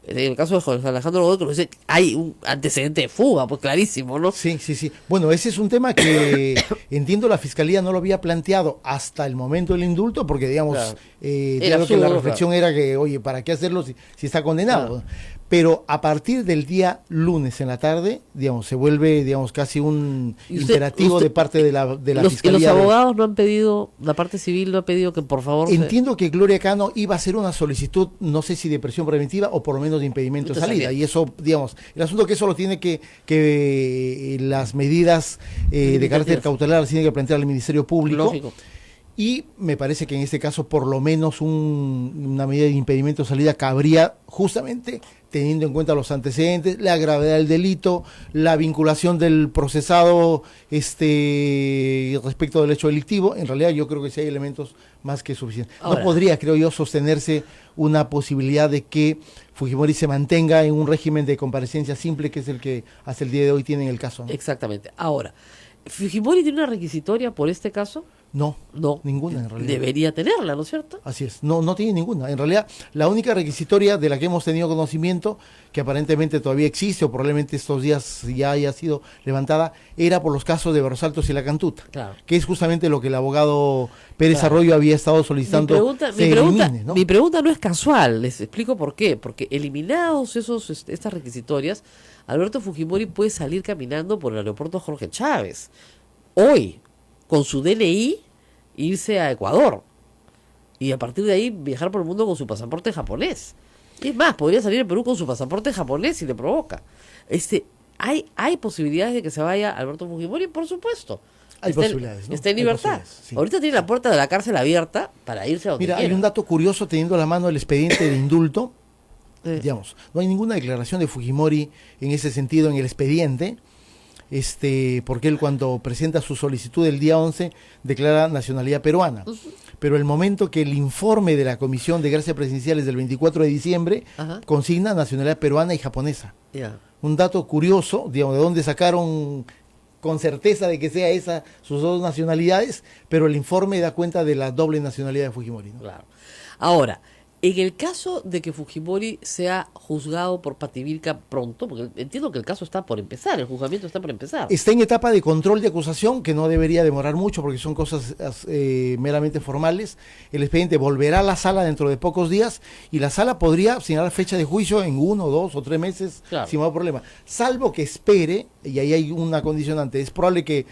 En el caso de José Alejandro Godoy, que nos dice que hay un antecedente de fuga, pues clarísimo, ¿no? Sí, sí, sí. Bueno, ese es un tema que entiendo la Fiscalía no lo había planteado hasta el momento del indulto, porque digamos, Claro. creo que absurdo, la reflexión era que, oye, ¿para qué hacerlo si está condenado? Pero a partir del día lunes en la tarde, digamos, se vuelve, digamos, casi un Y usted- imperativo usted- de parte de la Y los Fiscalía. abogados no han pedido, la parte civil no ha pedido que por favor... Entiendo que Gloria Cano iba a hacer una solicitud, no sé si de prisión preventiva o por lo menos de impedimento de De salida. salida. Y eso, digamos, el asunto que eso lo tiene que las medidas de carácter Limitativas. cautelar las tiene que plantear el Ministerio Público. Lógico. Y me parece que en este caso por lo menos una medida de impedimento de salida cabría justamente teniendo en cuenta los antecedentes, la gravedad del delito, la vinculación del procesado respecto del hecho delictivo. En realidad yo creo que sí hay elementos más que suficientes. Ahora. No podría, creo yo, sostenerse una posibilidad de que Fujimori se mantenga en un régimen de comparecencia simple, que es el que hasta el día de hoy tiene en el caso, ¿no? Exactamente. Ahora, ¿Fujimori tiene una requisitoria por este caso? No, No. ninguna en realidad. Debería tenerla, ¿no es cierto? Así es, no tiene ninguna. En realidad, la única requisitoria de la que hemos tenido conocimiento, que aparentemente todavía existe o probablemente estos días ya haya sido levantada, era por los casos de Berrosaltos y La Cantuta, Claro. que es justamente lo que el abogado Pérez Claro. Arroyo había estado solicitando. Mi pregunta no es casual, les explico por qué. Porque eliminados estas requisitorias, Alberto Fujimori puede salir caminando por el aeropuerto Jorge Chávez. Hoy, con su DNI, irse a Ecuador. Y a partir de ahí viajar por el mundo con su pasaporte japonés. Y es más, podría salir en Perú con su pasaporte japonés si le provoca. ¿Hay posibilidades de que se vaya Alberto Fujimori? Por supuesto. Hay Está posibilidades, ¿no? Está en Hay libertad. posibilidades, sí. Ahorita tiene la puerta de la cárcel abierta para irse a donde Mira, hay quiera. un dato curioso teniendo a la mano el expediente de indulto. Sí. No hay ninguna declaración de Fujimori en ese sentido en el expediente, porque él cuando presenta su solicitud el día 11 declara nacionalidad peruana. Pero el momento que el informe de la Comisión de Gracias Presidenciales del 24 de diciembre Ajá. consigna nacionalidad peruana y japonesa. Ya. Un dato curioso, digamos, de dónde sacaron con certeza de que sea esa sus dos nacionalidades, pero el informe da cuenta de la doble nacionalidad de Fujimori, ¿no? Claro. Ahora, en el caso de que Fujimori sea juzgado por Pativilca pronto, porque entiendo que el caso está por empezar, el juzgamiento está por empezar. Está en etapa de control de acusación, que no debería demorar mucho porque son cosas meramente formales. El expediente volverá a la sala dentro de pocos días y la sala podría señalar fecha de juicio en 1, 2 o 3 meses Claro. sin más problema. Salvo que espere, y ahí hay una condicionante, es probable que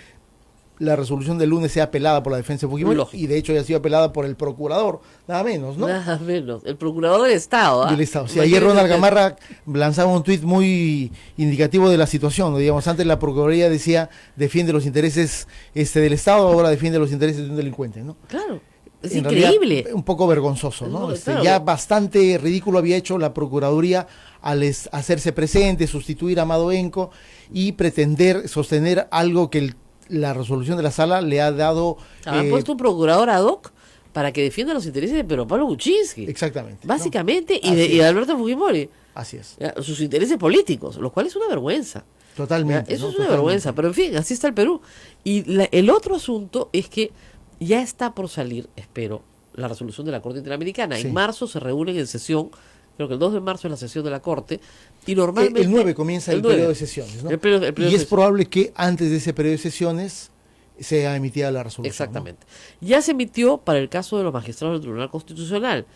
la resolución del lunes sea apelada por la defensa de Fujimori Lógico. y de hecho haya sido apelada por el procurador, nada menos, ¿no? Nada menos. El procurador del Estado. ¿Ah? Del Estado. Sí, ayer Imagínense Ronald usted. Gamarra lanzaba un tuit muy indicativo de la situación, ¿no? Digamos, antes la Procuraduría decía defiende los intereses del Estado, ahora defiende los intereses de un delincuente, ¿no? Claro. Es En realidad, increíble. un poco vergonzoso, ¿no? No, claro. Ya bastante ridículo había hecho la Procuraduría al hacerse presente, sustituir a Amado Benco y pretender sostener algo que la resolución de la sala le ha dado. Han puesto un procurador ad hoc para que defienda los intereses de Pedro Pablo Kuczynski. Exactamente. ¿no? Básicamente, y Así de es. Alberto Fujimori. Así es. Ya, sus intereses políticos, lo cual es una vergüenza. Totalmente. Ya, eso ¿no? es una Totalmente. vergüenza, pero en fin, así está el Perú. Y el otro asunto es que ya está por salir, espero, la resolución de la Corte Interamericana. Sí. En marzo se reúnen en sesión, creo que el 2 de marzo es la sesión de la Corte, y normalmente... El 9 comienza el 9. periodo de sesiones, ¿no? El periodo de Y es sesiones. probable que antes de ese periodo de sesiones sea emitida la resolución. Exactamente. Ya se emitió para el caso de los magistrados del Tribunal Constitucional.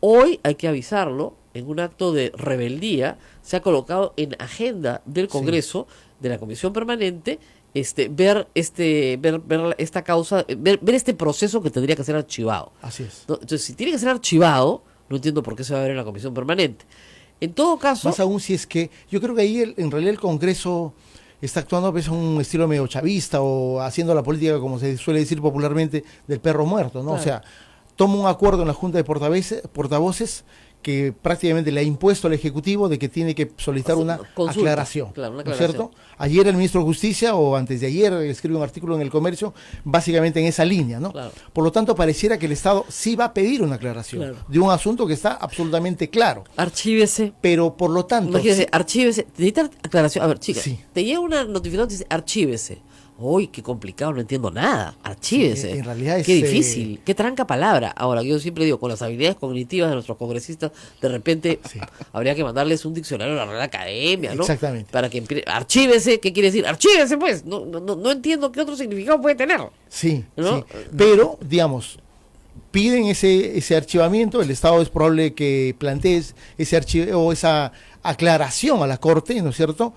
Hoy, hay que avisarlo, en un acto de rebeldía, se ha colocado en agenda del Congreso, de la Comisión Permanente, ver esta causa, ver este proceso que tendría que ser archivado. ¿no? Así es. ¿No? Entonces, si tiene que ser archivado, no entiendo por qué se va a ver en la Comisión Permanente. En todo caso, Más aún si es que yo creo que ahí en realidad el Congreso está actuando pues, a un estilo medio chavista o haciendo la política, como se suele decir popularmente, del perro muerto, ¿no? Claro. O sea, toma un acuerdo en la Junta de Portavoces que prácticamente le ha impuesto al Ejecutivo de que tiene que solicitar una Consulta, aclaración, claro, una ¿no es aclaración. cierto? Ayer el ministro de Justicia, o antes de ayer, escribe un artículo en El Comercio, básicamente en esa línea, ¿no? Claro. Por lo tanto, pareciera que el Estado sí va a pedir una aclaración Claro. de un asunto que está absolutamente claro, archívese. pero por lo tanto... Imagínese, archívese. Necesita aclaración. A ver, chica, Sí. te llega una notificación que dice archívese. Uy, qué complicado, no entiendo nada. Archívese. Sí, en realidad es, qué difícil, qué tranca palabra. Ahora, yo siempre digo, con las habilidades cognitivas de nuestros congresistas, de repente Sí. habría que mandarles un diccionario a la Real Academia, ¿no? Exactamente. Para que archívese, ¿qué quiere decir? Archívese, pues. No entiendo qué otro significado puede tener. Sí, ¿No? sí. Pero, digamos, piden ese archivamiento, el Estado es probable que plantee ese archivo o esa aclaración a la Corte, ¿no es cierto?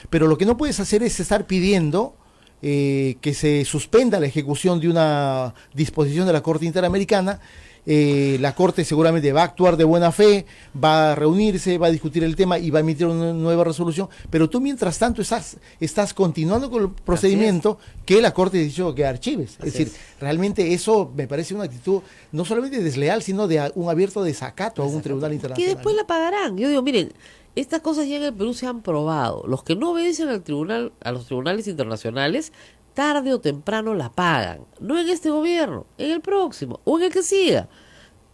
Pero lo que no puedes hacer es estar pidiendo que se suspenda la ejecución de una disposición de la Corte Interamericana. La Corte seguramente va a actuar de buena fe, va a reunirse, va a discutir el tema y va a emitir una nueva resolución, pero tú mientras tanto estás continuando con el procedimiento que la Corte dijo que archives. Es decir, realmente eso me parece una actitud no solamente desleal, sino de un abierto desacato a un tribunal Que internacional. después la pagarán. Yo digo, miren, estas cosas ya en el Perú se han probado. Los que no obedecen a los tribunales internacionales, tarde o temprano la pagan. No en este gobierno, en el próximo o en el que siga.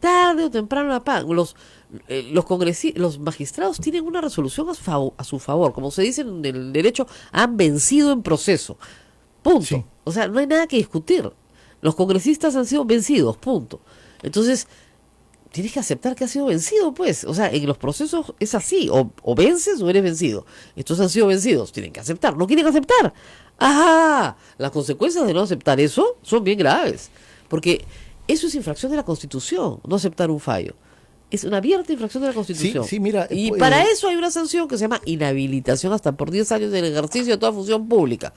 tarde o temprano la pagan. Los magistrados tienen una resolución a su favor. Como se dice en el derecho, han vencido en proceso. Punto. Sí. O sea, no hay nada que discutir. Los congresistas han sido vencidos, punto. Entonces, tienes que aceptar que has sido vencido, pues. O sea, en los procesos es así. O vences o eres vencido. Estos han sido vencidos. Tienen que aceptar. No quieren aceptar. ¡Ah! Las consecuencias de no aceptar eso son bien graves. Porque eso es infracción de la Constitución, no aceptar un fallo. Es una abierta infracción de la Constitución. Sí, mira, y para eso hay una sanción que se llama inhabilitación hasta por 10 años del ejercicio de toda función pública.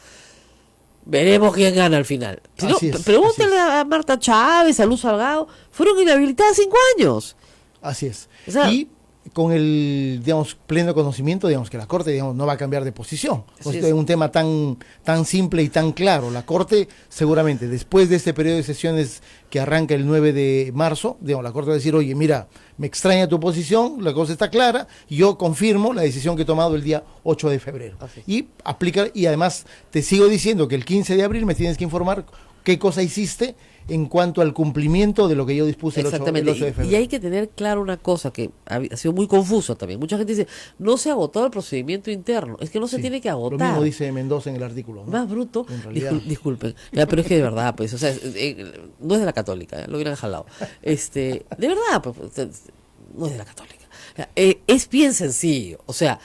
Veremos quién gana al final. Si no, pregúntenle a Marta Chávez, a Luz Salgado, fueron inhabilitadas 5 años. Así es. O sea, y con el, digamos, pleno conocimiento, digamos, que la Corte, digamos, no va a cambiar de posición. Es un tema tan simple y tan claro. La Corte, seguramente, después de este periodo de sesiones que arranca el 9 de marzo, digamos, la Corte va a decir, oye, mira, me extraña tu posición, la cosa está clara, yo confirmo la decisión que he tomado el día 8 de febrero. Y aplica, y además te sigo diciendo que el 15 de abril me tienes que informar qué cosa hiciste en cuanto al cumplimiento de lo que yo dispuse el 8 de febrero. Y hay que tener claro una cosa que ha sido muy confuso también. Mucha gente dice, no se ha agotado el procedimiento interno. Es que no se tiene que agotar. Lo mismo dice Mendoza en el artículo, ¿no? Más bruto. En realidad. Disculpen. Ya, pero es que de verdad, pues, o sea, no es de la Católica, lo hubieran jalado. De verdad, pues, no es de la Católica. Es bien sencillo. O sea,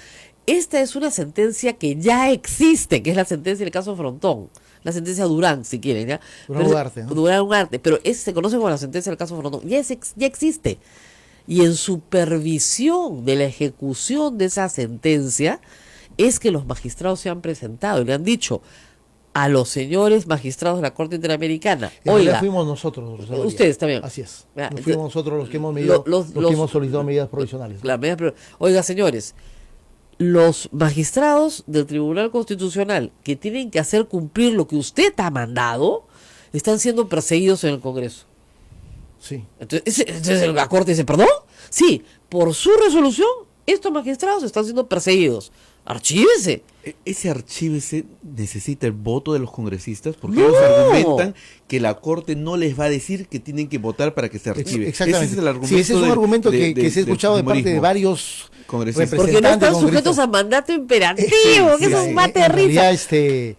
esta es una sentencia que ya existe, que es la sentencia del caso Frontón. La sentencia Durán, si quieren, ¿ya? Durán Ugarte, ¿no? Durán Ugarte, pero se conoce como la sentencia del caso Frontón. Ya existe. Y en supervisión de la ejecución de esa sentencia es que los magistrados se han presentado y le han dicho a los señores magistrados de la Corte Interamericana, oiga, fuimos nosotros, Rosa María. Ustedes también. Así es. Ya, Fuimos nosotros los que hemos medido, los que hemos solicitado medidas provisionales. Oiga, señores, los magistrados del Tribunal Constitucional que tienen que hacer cumplir lo que usted ha mandado están siendo perseguidos en el Congreso. Sí. Entonces la Corte dice, ¿perdón? Sí, por su resolución, estos magistrados están siendo perseguidos. Archívese. Ese archívese necesita el voto de los congresistas porque ellos argumentan que la Corte no les va a decir que tienen que votar para que se archive. Exactamente. Ese es el argumento. Sí, ese es un argumento que se ha escuchado de parte de varios congresistas. Porque no están sujetos a mandato imperativo, que eso es un mate de risa. Ese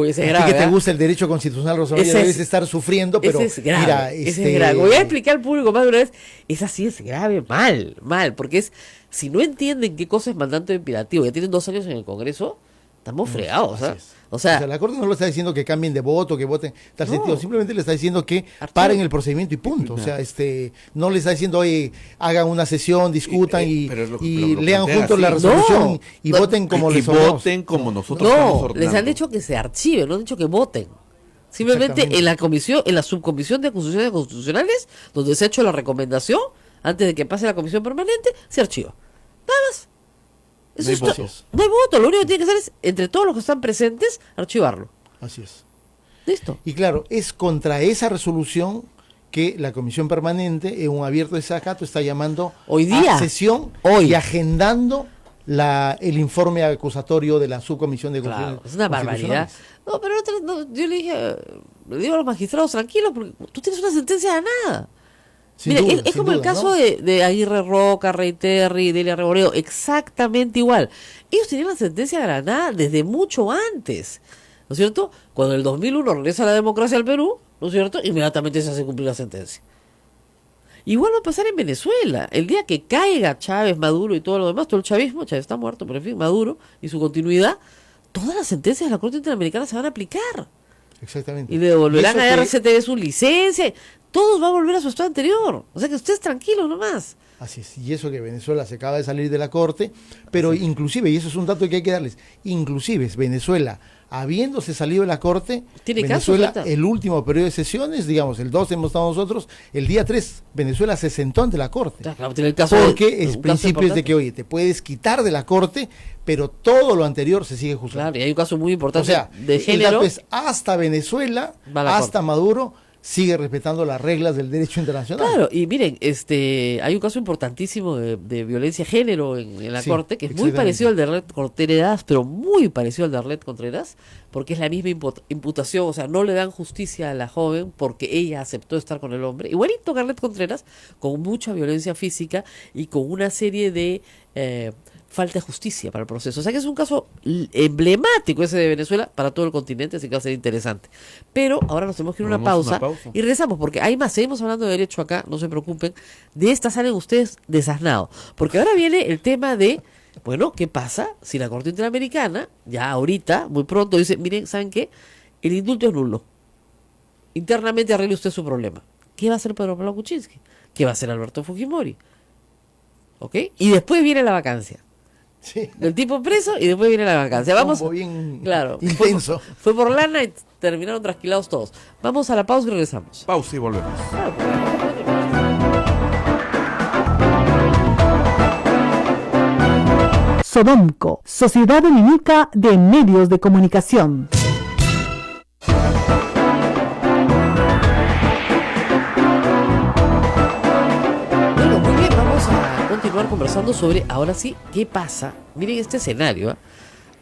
es grave. Que te gusta el derecho constitucional, Rosa María, debes estar sufriendo, pero ese es grave, mira, ese es grave. Voy a explicar al público más de una vez, esa sí es grave, mal, porque si no entienden qué cosa es mandato imperativo, ya tienen 2 años en el Congreso, estamos fregados, ¿sabes? O sea, la Corte no le está diciendo que cambien de voto, que voten tal sentido, simplemente le está diciendo que paren el procedimiento y punto. O sea, no le está diciendo, oye, hagan una sesión, discutan y lean juntos la resolución y voten como les ordenamos. Voten como nosotros estamos ordenando. Les han dicho que se archiven, no han dicho que voten. Simplemente en la subcomisión de acusaciones constitucionales, donde se ha hecho la recomendación, antes de que pase la comisión permanente, se archiva. Nada más. No hay voto, lo único que tiene que hacer es, entre todos los que están presentes, archivarlo. Así es. Listo. Y claro, es contra esa resolución que la comisión permanente, en un abierto desacato, está llamando hoy día a sesión y agendando el informe acusatorio de la subcomisión de claro, es una barbaridad. No, pero yo le digo a los magistrados, tranquilos, porque tú tienes una sentencia de nada. Mira, es como el caso, ¿no?, de Aguirre Roca, Rey Terry, Delia Reboreo, exactamente igual. Ellos tenían la sentencia de la nada desde mucho antes, ¿no es cierto? Cuando en el 2001 regresa la democracia al Perú, ¿no es cierto? Inmediatamente se hace cumplir la sentencia. Igual va a pasar en Venezuela. El día que caiga Chávez, Maduro y todo lo demás, todo el chavismo, Chávez está muerto, pero en fin, Maduro y su continuidad, todas las sentencias de la Corte Interamericana se van a aplicar. Exactamente. Y le devolverán a RCTV su licencia. Todo va a volver a su estado anterior. O sea que ustedes tranquilos nomás. Así es. Y eso que Venezuela se acaba de salir de la Corte, pero inclusive, y eso es un dato que hay que darles, inclusive Venezuela, habiéndose salido de la Corte, Venezuela, el último periodo de sesiones, digamos, el 2 hemos estado nosotros, el día 3, Venezuela se sentó ante la Corte. Claro, tiene el caso porque el principio es de que, oye, te puedes quitar de la Corte, pero todo lo anterior se sigue juzgando. Claro, y hay un caso muy importante, o sea, de género. El dato es hasta Venezuela, hasta Maduro, sigue respetando las reglas del derecho internacional. Claro, y miren, hay un caso importantísimo de violencia de género en la Sí, Corte, que es muy exactamente. parecido al de Arlet Contreras, pero muy parecido al de Arlet Contreras, porque es la misma imputación, o sea, no le dan justicia a la joven porque ella aceptó estar con el hombre. Igualito que Arlet Contreras, con mucha violencia física y con una serie de falta de justicia para el proceso. O sea que es un caso emblemático ese de Venezuela para todo el continente, así que va a ser interesante. Pero ahora nos tenemos que ir a una Vamos pausa, a una pausa. y regresamos, porque hay más, seguimos hablando de derecho acá, no se preocupen. De esta salen ustedes desasnados, porque ahora viene el tema de, bueno, ¿qué pasa si la Corte Interamericana, ya ahorita, muy pronto, dice, miren, ¿saben qué? El indulto es nulo. Internamente arregle usted su problema. ¿Qué va a hacer Pedro Pablo Kuczynski? ¿Qué va a hacer Alberto Fujimori? ¿Ok? Y después viene la vacancia. Sí. El tipo preso y después viene la vacancia. Vamos, Combo bien claro, intenso. Fue por lana y terminaron trasquilados todos. Vamos a la pausa y regresamos. Pausa y volvemos. Sodomco, Sociedad Dominica de Medios de Comunicación. Bueno, muy bien, vamos a continuar conversando sobre, ahora sí, ¿qué pasa? Miren este escenario, ¿eh?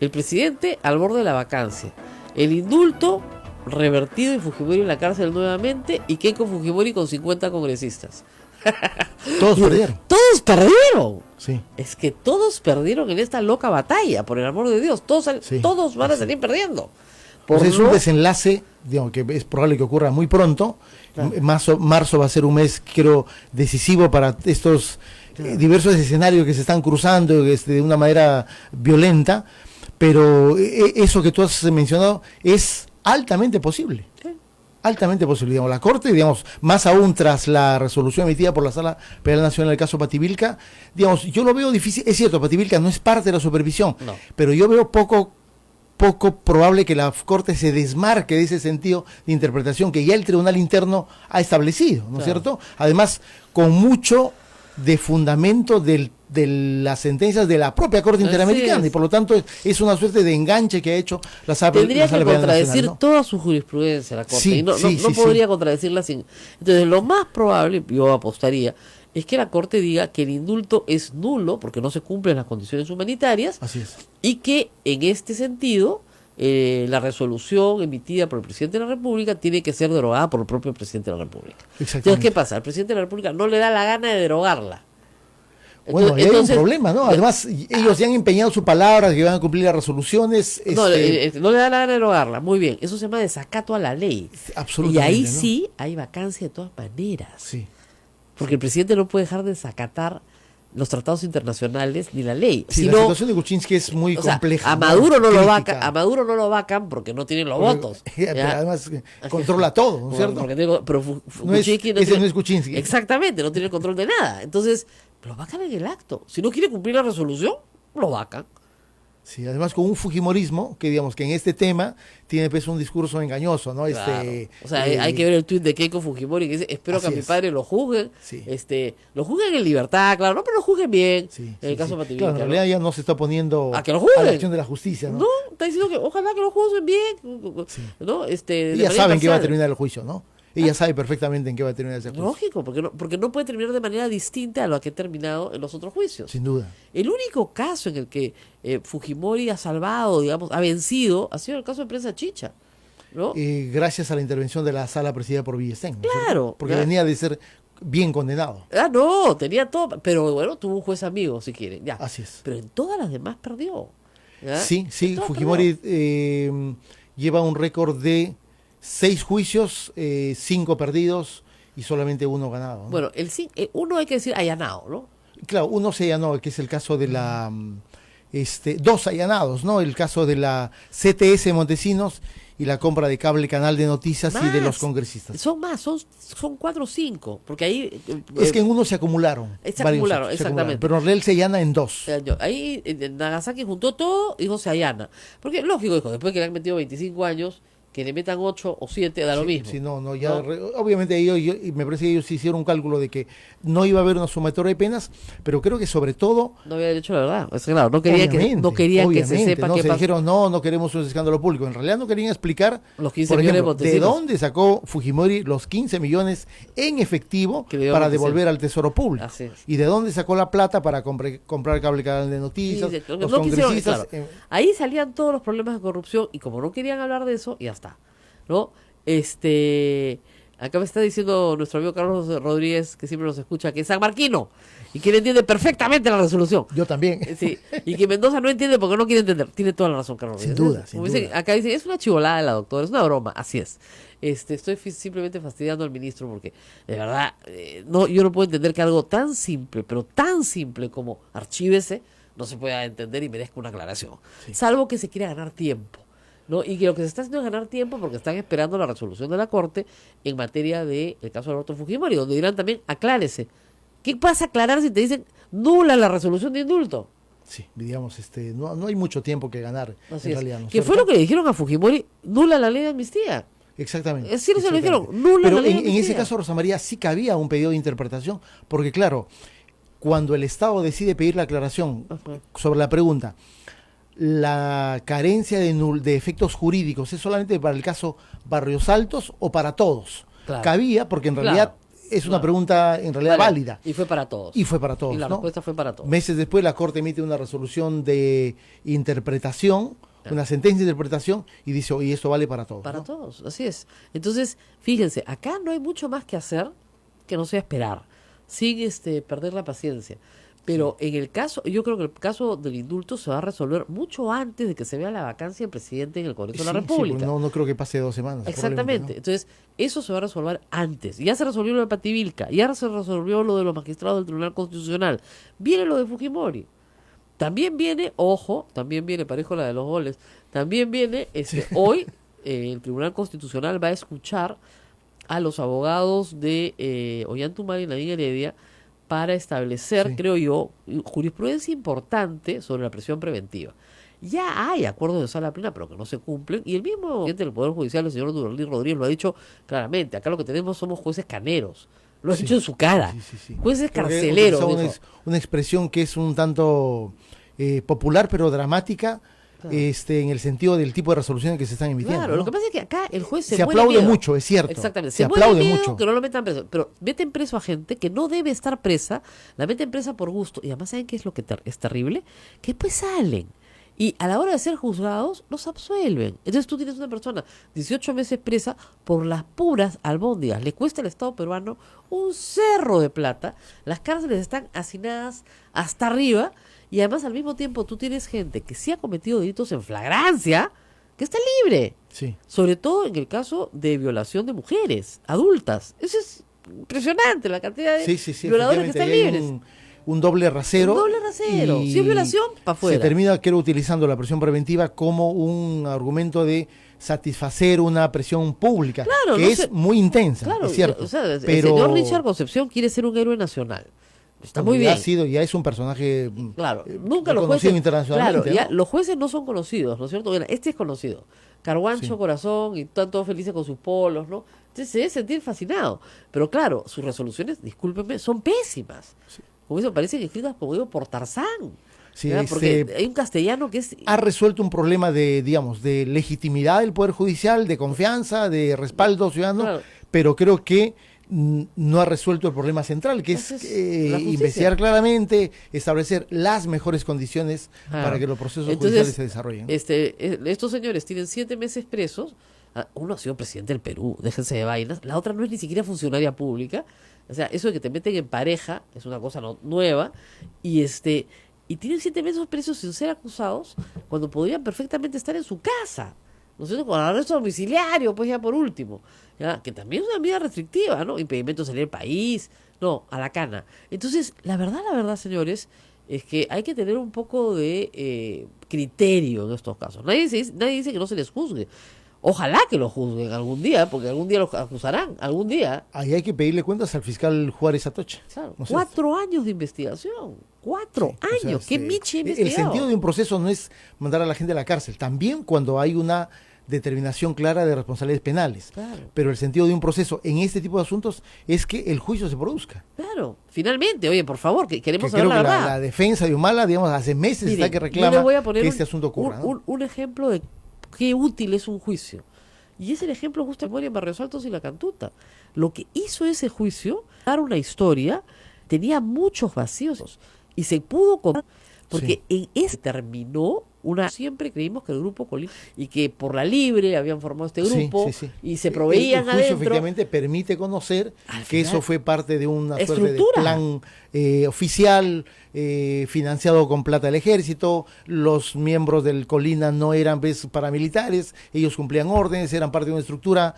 El presidente al borde de la vacancia, el indulto revertido y Fujimori en la cárcel nuevamente y Keiko Fujimori con 50 congresistas. Todos perdieron. ¡Todos perdieron! Sí. Es que todos perdieron en esta loca batalla, por el amor de Dios. Todos, Sí, todos van a sí. salir perdiendo. Pues es no- un desenlace, digamos, que es probable que ocurra muy pronto. Claro. Marzo va a ser un mes, creo, decisivo para estos diversos escenarios que se están cruzando de una manera violenta. Pero eso que tú has mencionado es altamente posible. Sí. Altamente posible. Digamos, la Corte, digamos, más aún tras la resolución emitida por la Sala Penal Nacional en el caso Pativilca, digamos, yo lo veo difícil. Es cierto, Pativilca no es parte de la supervisión, No. pero yo veo poco probable que la Corte se desmarque de ese sentido de interpretación que ya el Tribunal Interno ha establecido, ¿no es Claro. cierto? Además, con mucho de fundamento de las sentencias de la propia Corte Así Interamericana, es. y por lo tanto es una suerte de enganche que ha hecho la Sala Tendría la Sala que Penal contradecir Nacional, ¿no? toda su jurisprudencia la Corte. Sí, y no sí, sí, podría sí. contradecirla sin. Entonces, lo más probable, yo apostaría, es que la Corte diga que el indulto es nulo porque no se cumplen las condiciones humanitarias Así es. y que en este sentido la resolución emitida por el presidente de la República tiene que ser derogada por el propio presidente de la República. Entonces, Exactamente. ¿qué pasa? Al presidente de la República no le da la gana de derogarla. Bueno, y hay un Entonces- problema, ¿no? Además, ellos ya han empeñado su palabra de que van a cumplir las resoluciones. No, no le da la gana de derogarla. Muy bien, eso se llama desacato a la ley. Absolutamente, Y ahí ¿no? sí hay vacancia de todas maneras. Sí. Porque el presidente no puede dejar de desacatar los tratados internacionales ni la ley. Sí, Si la no, situación de Kuczynski es muy o sea, compleja. a ¿no? Maduro no lo Crítica. vacan, a Maduro no lo vacan porque no tienen los Porque- votos. pero ¿ya? además controla todo, ¿no es cierto? Porque pero No es- Kuczynski ese tiene- no es Kuczynski. Exactamente, no tiene control de nada. Entonces, lo vacan en el acto. Si no quiere cumplir la resolución, lo vacan. Sí, además con un fujimorismo que digamos que en este tema tiene pues un discurso engañoso, ¿no? Claro. O sea, hay que ver el tuit de Keiko Fujimori que dice, espero que a así mi es. padre lo juzguen, Sí. Lo juzguen en libertad, claro, no, pero lo juzguen bien, Sí, en sí, el caso sí. de Pativilca, Claro, en ¿no? realidad ya no se está oponiendo A que lo juzguen. a la acción de la justicia, ¿no? No, está diciendo que ojalá que lo juzguen bien, ¿no? De Ellas manera saben que va a imparcial. terminar el juicio, ¿no? Ella sabe perfectamente en qué va a terminar ese juicio. Lógico, porque no puede terminar de manera distinta a lo que ha terminado en los otros juicios. Sin duda. El único caso en el que Fujimori ha salvado, digamos, ha vencido, ha sido el caso de Prensa Chicha, ¿no? Gracias a la intervención de la sala presidida por Villestén. ¿no es cierto? Claro, Porque ya. venía de ser bien condenado. Ah, no, tenía todo, pero bueno, tuvo un juez amigo, si quieren, ya. Así es. Pero en todas las demás perdió. ¿ya? Sí, En sí, todas Fujimori perdió. lleva un récord de 6 juicios, 5 perdidos y solamente 1 ganado, ¿no? Bueno, uno hay que decir allanado, ¿no? Claro, uno se allanó, que es el caso de la... 2 allanados, ¿no? El caso de la CTS Montesinos y la compra de cable canal de noticias y de los Más. congresistas. Son más, son 4 o 5, porque ahí... Es que en uno se acumularon. Se varios acumularon, hechos, exactamente. Pero en realidad se allana en 2. Ahí Nagasaki juntó todo, dijo se allana. Porque lógico, dijo, después que le han metido 25 años, que le metan 8 o 7 da lo mismo. Sí, no, ya, ¿no? obviamente y me parece que ellos hicieron un cálculo de que no iba a haber una sumatoria de penas, pero creo que sobre todo... No había dicho la verdad. Es claro, no querían que se sepa no, qué se pasó. dijeron, no queremos un escándalo público. En realidad no querían explicar, Los 15 por millones de ejemplo, de Montesinos. dónde sacó Fujimori los 15 millones en efectivo Que le dio para Montesinos. devolver al Tesoro Público. Así es. Y de dónde sacó la plata para comprar cable canal de noticias, Sí, los no quisieron, congresistas. claro. Ahí salían todos los problemas de corrupción y como no querían hablar de eso, ya está. ¿No? Acá me está diciendo nuestro amigo Carlos Rodríguez, que siempre nos escucha, que es sanmarquino y que él entiende perfectamente la resolución. Yo también. Sí, y que Mendoza no entiende porque no quiere entender. Tiene toda la razón, Carlos Sin Rodríguez. duda, sin Como dicen, duda. acá dicen, es una chivolada de la doctora, es una broma, así es. Estoy simplemente fastidiando al ministro porque, de verdad, yo no puedo entender que algo tan simple, pero tan simple como archívese, no se pueda entender y merezca una aclaración. Salvo que se quiera ganar tiempo. ¿No? Y que lo que se está haciendo es ganar tiempo porque están esperando la resolución de la Corte en materia del caso de Alberto Fujimori, donde dirán también, aclárese. ¿Qué pasa aclarar si te dicen nula la resolución de indulto? Sí, digamos, no hay mucho tiempo que ganar Así en es. realidad. ¿no es Que fue cierto? lo que le dijeron a Fujimori, nula la ley de amnistía. Exactamente. Es decir, se lo dijeron, exactamente. nula Pero la ley de en ese amnistía. caso, Rosa María, sí cabía un pedido de interpretación, porque claro, cuando el Estado decide pedir la aclaración Ajá. sobre la pregunta, la carencia de efectos jurídicos es solamente para el caso Barrios Altos o para todos. Claro. Cabía, porque en realidad es una Claro. pregunta en realidad Vale. válida. Y fue para todos. Y fue para todos. Y la ¿no? respuesta fue para todos. Meses después la Corte emite una resolución de interpretación, una sentencia de interpretación, y dice, oye, esto vale para todos. Para ¿no? todos, así es. Entonces, fíjense, acá no hay mucho más que hacer que no sea esperar, sin perder la paciencia. Pero en el caso, yo creo que el caso del indulto se va a resolver mucho antes de que se vea la vacancia del presidente en el Congreso de la Sí, República. porque no creo que pase 2 semanas. Exactamente. probablemente, Entonces, eso se va a resolver antes. Ya se resolvió lo de Pativilca, ya se resolvió lo de los magistrados del Tribunal Constitucional. Viene lo de Fujimori. También viene, ojo, también viene, parejo la de los goles, también viene, hoy el Tribunal Constitucional va a escuchar a los abogados de Ollantumala y Nadine Heredia para establecer, Sí. creo yo, jurisprudencia importante sobre la prisión preventiva. Ya hay acuerdos de sala plena, pero que no se cumplen, y el mismo presidente del Poder Judicial, el señor Duralí Rodríguez, lo ha dicho claramente. Acá lo que tenemos somos jueces caneros. Lo ha Sí. dicho en su cara. Sí. Jueces Creo que carceleros. utilizó dijo. una expresión que es un tanto popular, pero dramática, Claro. en el sentido del tipo de resoluciones que se están emitiendo. Claro, ¿no? lo que pasa es que acá el juez se Se muere de aplaude miedo. mucho, es cierto. Exactamente. Se Se muere de aplaude miedo mucho. que no lo metan preso. Pero meten preso a gente que no debe estar presa, la meten presa por gusto. Y además, ¿saben qué es lo que es terrible? Que después salen. Y a la hora de ser juzgados, los absuelven. Entonces tú tienes una persona 18 meses presa por las puras albóndigas. Le cuesta al Estado peruano un cerro de plata. Las cárceles están hacinadas hasta arriba. Y además, al mismo tiempo, tú tienes gente que sí ha cometido delitos en flagrancia, que está libre. Sí. Sobre todo en el caso de violación de mujeres, adultas. Eso es impresionante, la cantidad de Sí, violadores que están efectivamente, libres. hay un doble rasero. Un doble rasero. y Si es violación, pa' afuera. Se termina, creo, utilizando la presión preventiva como un argumento de satisfacer una presión pública, Claro, que no es sé- muy intensa, Claro, es cierto. o sea, pero el señor Richard Concepción quiere ser un héroe nacional. Está muy bien. ya es un personaje Claro, nunca los reconocido jueces. internacionalmente. Claro, ya, ¿no? los jueces no son conocidos, ¿no es cierto? Bueno, este es conocido. Carguancho, Sí. corazón, y están todos felices con sus polos, ¿no? Entonces se debe sentir fascinado. Pero claro, sus resoluciones, discúlpenme, son pésimas. Como eso parecen escritas, como digo, por Tarzán. Sí, ¿verdad? Porque hay un castellano que es. ha resuelto un problema de legitimidad del Poder Judicial, de confianza, de respaldo ciudadano, Claro. pero creo que no ha resuelto el problema central, que es Esa es la justicia. investigar claramente, establecer las mejores condiciones Claro. para que los procesos Entonces, judiciales se desarrollen. Estos señores tienen 7 meses presos. Uno ha sido presidente del Perú, déjense de vainas. La otra no es ni siquiera funcionaria pública. O sea, eso de que te meten en pareja es una cosa nueva. Y tienen 7 meses presos sin ser acusados cuando podrían perfectamente estar en su casa. ¿No es cierto? Con arresto domiciliario, pues ya por último. ¿Ya? Que también es una medida restrictiva, ¿no? Impedimento de salir del país. No, a la cana. Entonces, la verdad, señores, es que hay que tener un poco de criterio en estos casos. Nadie dice que no se les juzgue. Ojalá que lo juzguen algún día, porque algún día los acusarán, algún día. Ahí hay que pedirle cuentas al fiscal Juárez Atocha. Claro, ¿No es 4 años de investigación. 4 Sí, o años. sea, ¿Qué Michi ha el investigado? sentido de un proceso no es mandar a la gente a la cárcel. También cuando hay una determinación clara de responsabilidades penales. Claro. Pero el sentido de un proceso en este tipo de asuntos es que el juicio se produzca. Claro, finalmente, oye, por favor, que queremos Que saber creo la que verdad. la defensa de Humala, digamos, hace meses Mire, está que yo reclama le voy a poner que este asunto ocurra. ¿no? un ejemplo de qué útil es un juicio. Y es el ejemplo justo de memoria en Barrios Altos y La Cantuta. Lo que hizo ese juicio, dar una historia, tenía muchos vacíos y se pudo porque en ese terminó siempre creímos que el grupo Colina y que por la libre habían formado este grupo y se proveían el juicio adentro. efectivamente permite conocer Al que final, eso fue parte de una suerte de estructura. plan oficial financiado con plata del ejército. Los miembros del Colina no eran paramilitares, ellos cumplían órdenes, eran parte de una estructura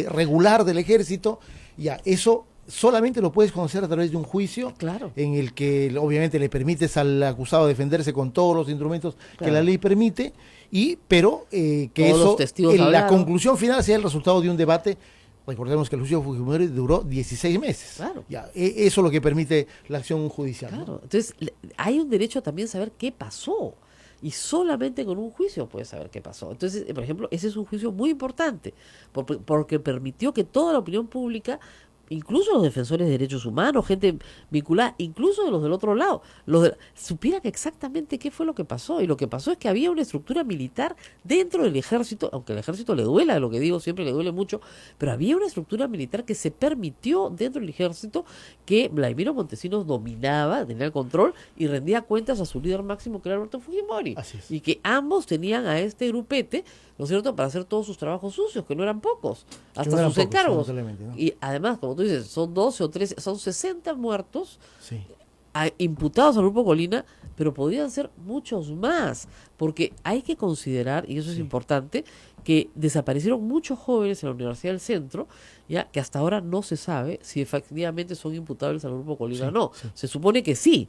regular del ejército. Ya, eso solamente lo puedes conocer a través de un juicio en el que obviamente le permites al acusado defenderse con todos los instrumentos que la ley permite, pero que todos eso, la conclusión final sea el resultado de un debate. Recordemos que el juicio Fujimori duró 16 meses. Claro. Ya, eso es lo que permite la acción judicial. Claro. ¿no? Entonces, hay un derecho también a saber qué pasó. Y solamente con un juicio puedes saber qué pasó. Entonces, por ejemplo, ese es un juicio muy importante, porque permitió que toda la opinión pública, incluso los defensores de derechos humanos, gente vinculada, incluso de los del otro lado, supieran exactamente qué fue lo que pasó. Y lo que pasó es que había una estructura militar dentro del ejército, aunque al ejército le duela, lo que digo siempre le duele mucho, pero había una estructura militar que se permitió dentro del ejército que Vladimiro Montesinos dominaba, tenía el control y rendía cuentas a su líder máximo, que era Alberto Fujimori. Así es. Y que ambos tenían a este grupete, ¿no es cierto?, para hacer todos sus trabajos sucios, que no eran pocos, hasta no eran sus pocos, encargos. ¿no? Y además, como tú dices, son 12 o 13, son 60 muertos Sí. imputados al Grupo Colina, pero podrían ser muchos más, porque hay que considerar, y eso es importante, que desaparecieron muchos jóvenes en la Universidad del Centro, ya que hasta ahora no se sabe si efectivamente son imputables al Grupo Colina o no. Se supone que sí,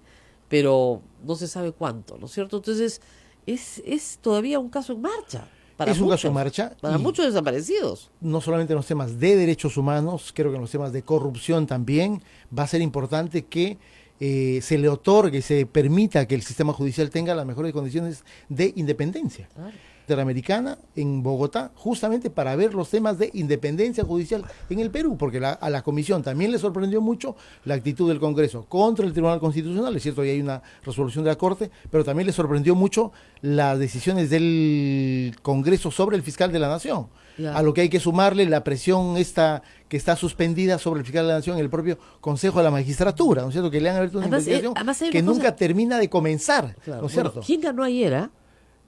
pero no se sabe cuánto, ¿no es cierto? Entonces, es todavía un caso en marcha. Es un caso en marcha. Para muchos desaparecidos. No solamente en los temas de derechos humanos, creo que en los temas de corrupción también va a ser importante que se le otorgue, se permita que el sistema judicial tenga las mejores condiciones de independencia. Claro. Interamericana en Bogotá, justamente para ver los temas de independencia judicial en el Perú, porque a la Comisión también le sorprendió mucho la actitud del Congreso contra el Tribunal Constitucional. Es cierto, ahí hay una resolución de la Corte, pero también le sorprendió mucho las decisiones del Congreso sobre el fiscal de la Nación. A lo que hay que sumarle la presión esta que está suspendida sobre el fiscal de la Nación en el propio Consejo de la Magistratura, ¿no es cierto? Que le han abierto una investigación que nunca termina de comenzar, claro, ¿no es cierto? ¿Quién ganó ayer?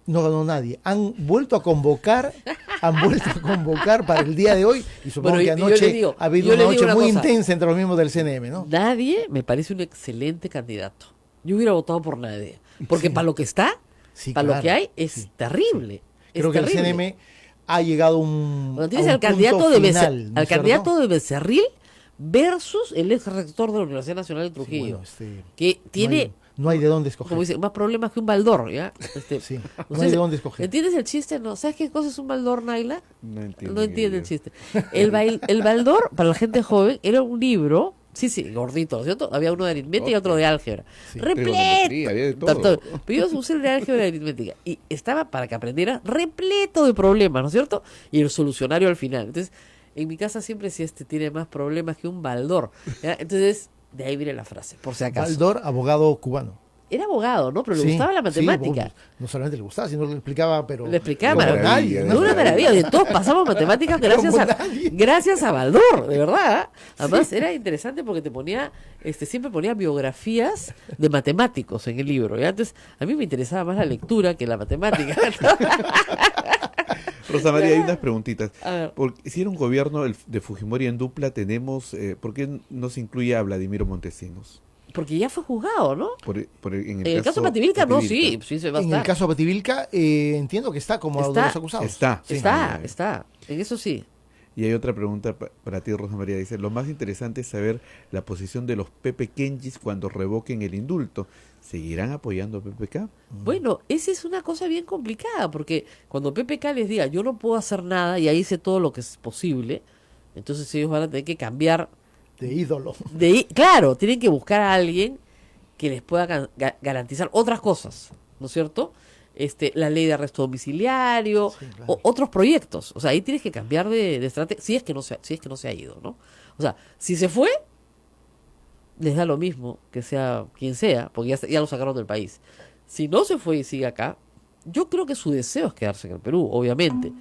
No ganó nadie. Han vuelto a convocar para el día de hoy y supongo que anoche ha habido una noche muy intensa entre los miembros del CNM, ¿no? Nadie me parece un excelente candidato. Yo hubiera votado por nadie, porque para lo que está, para lo que hay, es terrible. Creo que el CNM ha llegado a un Cuando tienes a un al candidato punto final, ¿no al es cierto? candidato de Becerril versus el ex rector de la Universidad Nacional de Trujillo, que tiene no hay de dónde escoger. Como dice, más problemas que un baldor, ¿ya? Sí, no hay de dónde escoger. ¿Entiendes el chiste? ¿No? ¿Sabes qué cosa es un baldor, Naila? No entiendo. No entiende el chiste. El baldor, para la gente joven, era un libro, sí, gordito, ¿no es cierto? Había uno de aritmética y otro de álgebra. Trigonometría, había de todo. Pero yo usé el de álgebra y aritmética. Y estaba, para que aprendieras, repleto de problemas, ¿no es cierto? Y el solucionario al final. Entonces, en mi casa siempre si tiene más problemas que un baldor, ¿ya? Entonces, de ahí viene la frase, por si acaso. Baldor, abogado cubano. Era abogado, ¿no? Pero le gustaba la matemática. Sí, no solamente le gustaba, sino le explicaba, pero... Le explicaba, como nadie, ¿no? Una maravilla. De todos pasamos matemáticas gracias a Baldor, de verdad. Además, era interesante porque te ponía, siempre ponía biografías de matemáticos en el libro. ¿Ya? Entonces, a mí me interesaba más la lectura que la matemática. Rosa María, hay unas preguntitas. A ver. Si era un gobierno de Fujimori en dupla, ¿por qué no se incluye a Vladimiro Montesinos? Porque ya fue juzgado, ¿no? En el caso Pativilca, no, sí se va a estar. En el caso Pativilca, entiendo que está como uno de los acusados. Está. En eso sí. Y hay otra pregunta para ti, Rosa María. Dice, lo más interesante es saber la posición de los PPKenchis cuando revoquen el indulto. ¿Seguirán apoyando a PPK? Bueno, esa es una cosa bien complicada, porque cuando PPK les diga, yo no puedo hacer nada, y ahí hice todo lo que es posible, entonces ellos van a tener que cambiar de ídolo. Claro, tienen que buscar a alguien que les pueda garantizar otras cosas, ¿no es cierto? la ley de arresto domiciliario, Sí, claro. otros proyectos. O sea, ahí tienes que cambiar de estrategia, si es que no se ha ido, ¿no? O sea, si se fue, les da lo mismo que sea quien sea, porque ya lo sacaron del país. Si no se fue y sigue acá, yo creo que su deseo es quedarse en el Perú, obviamente.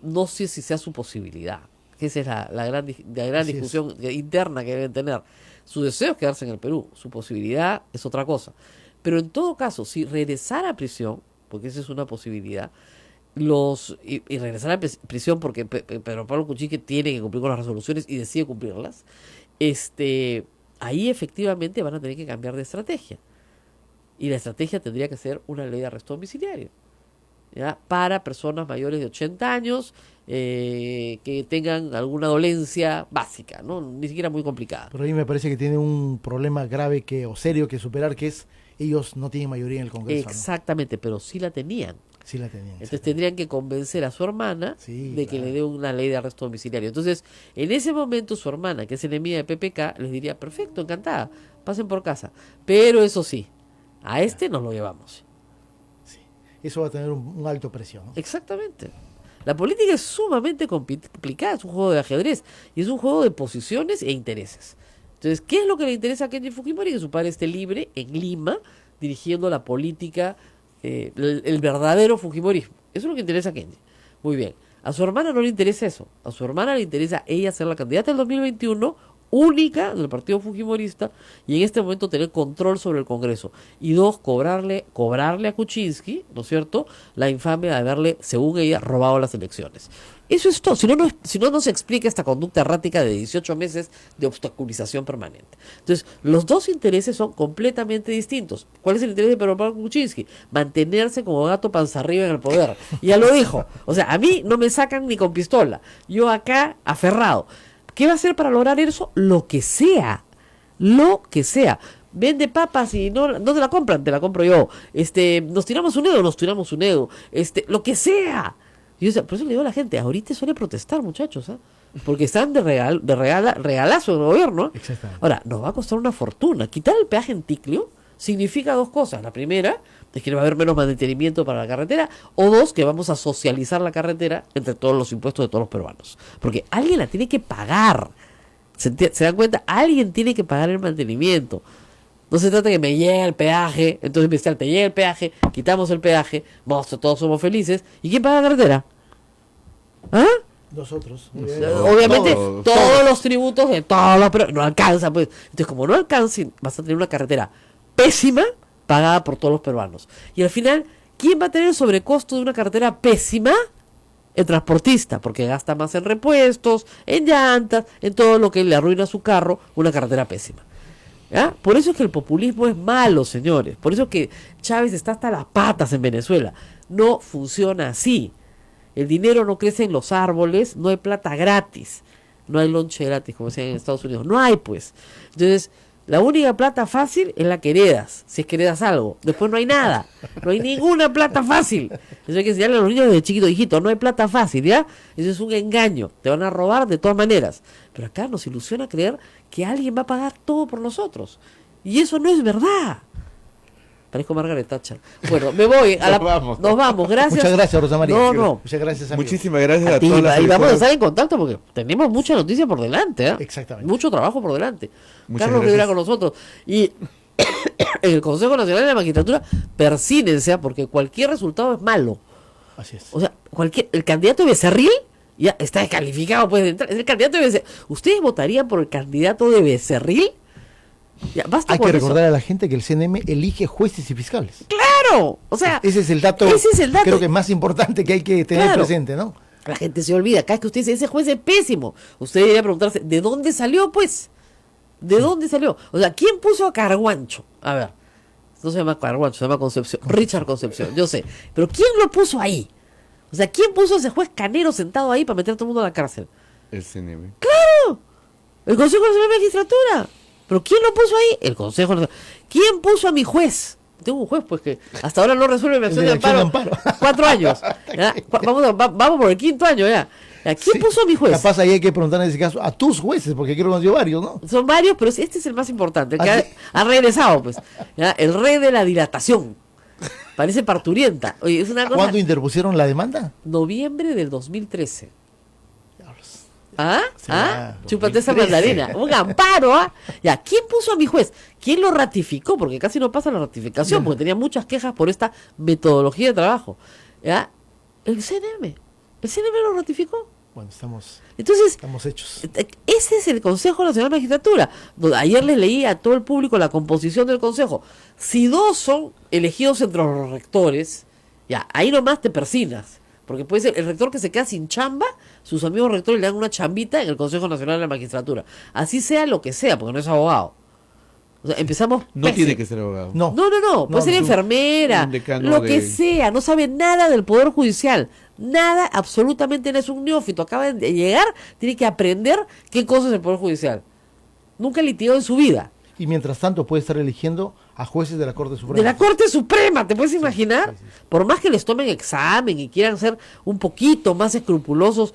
No sé si sea su posibilidad, que esa es la gran Así es. discusión interna que deben tener. Su deseo es quedarse en el Perú, su posibilidad es otra cosa. Pero en todo caso, si regresara a prisión, porque esa es una posibilidad, y regresar a prisión porque Pedro Pablo Kuczynski tiene que cumplir con las resoluciones y decide cumplirlas, ahí efectivamente van a tener que cambiar de estrategia. Y la estrategia tendría que ser una ley de arresto domiciliario, ¿ya? Para personas mayores de 80 años que tengan alguna dolencia básica, ¿no? Ni siquiera muy complicada. Pero ahí me parece que tiene un problema grave o serio que superar, que es ellos no tienen mayoría en el Congreso. ¿no? Exactamente, pero sí la tenían. Sí la tenían. Entonces tendrían que convencer a su hermana Sí, de que claro. le dé una ley de arresto domiciliario. Entonces, en ese momento su hermana, que es enemiga de PPK, les diría, perfecto, encantada, pasen por casa. Pero eso sí, a nos lo llevamos. Eso va a tener un alto precio, ¿no? Exactamente. La política es sumamente complicada, es un juego de ajedrez y es un juego de posiciones e intereses. Entonces, ¿qué es lo que le interesa a Kenji Fujimori? Que su padre esté libre en Lima, dirigiendo la política, el verdadero Fujimorismo. Eso es lo que interesa a Kenji. Muy bien. A su hermana no le interesa eso. A su hermana le interesa ella ser la candidata del 2021, única del partido fujimorista, y en este momento tener control sobre el Congreso. Y dos, cobrarle a Kuczynski, ¿no es cierto?, la infamia de haberle, según ella, robado las elecciones. Eso es todo. Si no se explica esta conducta errática de 18 meses de obstaculización permanente. Entonces, los dos intereses son completamente distintos. ¿Cuál es el interés de Pedro Pablo Kuczynski? Mantenerse como gato panza arriba en el poder. Y ya lo dijo. O sea, a mí no me sacan ni con pistola. Yo acá, aferrado. ¿Qué va a hacer para lograr eso? Lo que sea. Lo que sea. Vende papas y no te la compran, te la compro yo. Nos tiramos un dedo. Lo que sea. Por eso le digo a la gente, ahorita suele protestar, muchachos, ¿eh? Porque están de regalazo en el gobierno. Exactamente. Ahora, nos va a costar una fortuna. Quitar el peaje en Ticlio significa dos cosas. La primera es que va a haber menos mantenimiento para la carretera, o dos, que vamos a socializar la carretera entre todos los impuestos de todos los peruanos. Porque alguien la tiene que pagar. ¿Se dan cuenta? Alguien tiene que pagar el mantenimiento. No se trata de que me llegue el peaje, entonces me dice, te llega el peaje, quitamos el peaje, todos somos felices. ¿Y quién paga la carretera? ¿Ah? Nosotros. Obviamente, Todos. todos los tributos de todos los peruanos. No alcanza, pues. Entonces, como no alcanza, vas a tener una carretera pésima pagada por todos los peruanos. Y al final, ¿quién va a tener el sobrecosto de una carretera pésima? El transportista, porque gasta más en repuestos, en llantas, en todo lo que le arruina su carro, una carretera pésima. ¿Ya? Por eso es que el populismo es malo, señores. Por eso es que Chávez está hasta las patas en Venezuela. No funciona así. El dinero no crece en los árboles, no hay plata gratis. No hay lonche gratis, como decían en Estados Unidos. No hay, pues. Entonces, la única plata fácil es la que heredas, si es que heredas algo. Después no hay nada. No hay ninguna plata fácil. Eso hay que enseñarle a los niños desde chiquito, hijito, no hay plata fácil, ¿ya? Eso es un engaño. Te van a robar de todas maneras. Pero acá nos ilusiona creer que alguien va a pagar todo por nosotros. Y eso no es verdad. Parezco Margaret Thatcher. Bueno, me voy. Nos vamos. Gracias. Muchas gracias, Rosa María. No. Muchas gracias, amigo. Muchísimas gracias A a ti, todas las y vamos a emisoras. estar en contacto porque tenemos mucha noticia por delante, ¿eh? Exactamente. Mucho trabajo por delante. Muchas Carlos gracias. Rivera con nosotros. Y en el Consejo Nacional de la Magistratura, persínense, porque cualquier resultado es malo. Así es. O sea, el candidato de Becerril ya está descalificado, pues, de entrar. Es el candidato de Becerril. ¿Ustedes votarían por el candidato de Becerril? Ya, basta Hay con que eso. recordar a la gente que el CNM elige jueces y fiscales. ¡Claro! O sea, Ese es el dato, dato. creo que más importante que hay que tener Claro. presente, ¿no? La gente se olvida. Cada vez que usted dice, ese juez es pésimo, usted debería preguntarse, ¿de dónde salió, pues? ¿De dónde salió? O sea, ¿quién puso a Carguancho? A ver, no se llama Carguancho, se llama Concepción. Richard Concepción, yo sé. Pero ¿quién lo puso ahí? O sea, ¿quién puso a ese juez canero sentado ahí para meter a todo el mundo a la cárcel? El CNB. El Consejo Nacional de Magistratura. ¿Pero quién lo puso ahí? El Consejo Nacional. ¿Quién puso a mi juez? Tengo un juez, pues, que hasta ahora no resuelve mi acción El de de acción de amparo. amparo. 4 años. ¿Ya? Vamos por el 5.º año ya. ¿Ya? ¿Quién Sí, puso a mi juez? Capaz ahí hay que preguntar en ese caso a tus jueces, porque creo que nos dio varios, ¿no? Son varios, pero este es el más importante, el que ¿Ah, sí? ha regresado, pues. ¿Ya? El rey de la dilatación. Parece parturienta. Oye, es una cosa... ¿Cuándo interpusieron la demanda? Noviembre del 2013. Diablos. ¿Ah? Sí, ¿Ah? ya, Chúpate esa 2013. mandarina. Un amparo, ¿ah? Ya, ¿quién puso a mi juez? ¿Quién lo ratificó? Porque casi no pasa la ratificación, porque tenía muchas quejas por esta metodología de trabajo. ¿Ya? El CNM. El CNM lo ratificó. Bueno, estamos Entonces, hechos. ese es el Consejo Nacional de Magistratura. Ayer les leí a todo el público la composición del Consejo. Si 2 son elegidos entre los rectores, ya, ahí nomás te persinas. Porque puede ser el rector que se queda sin chamba, sus amigos rectores le dan una chambita en el Consejo Nacional de la Magistratura. Así sea lo que sea, porque no es abogado. O sea, empezamos... No pésimo. tiene que ser abogado. No. No, puede ser enfermera, un decano lo que de- sea, no sabe nada del Poder Judicial, nada, absolutamente no es un neófito, acaba de llegar, tiene que aprender qué cosa es el Poder Judicial. Nunca litigó en su vida. Y mientras tanto puede estar eligiendo a jueces de la Corte Suprema. De la Corte Suprema, ¿te puedes imaginar? Por más que les tomen examen y quieran ser un poquito más escrupulosos,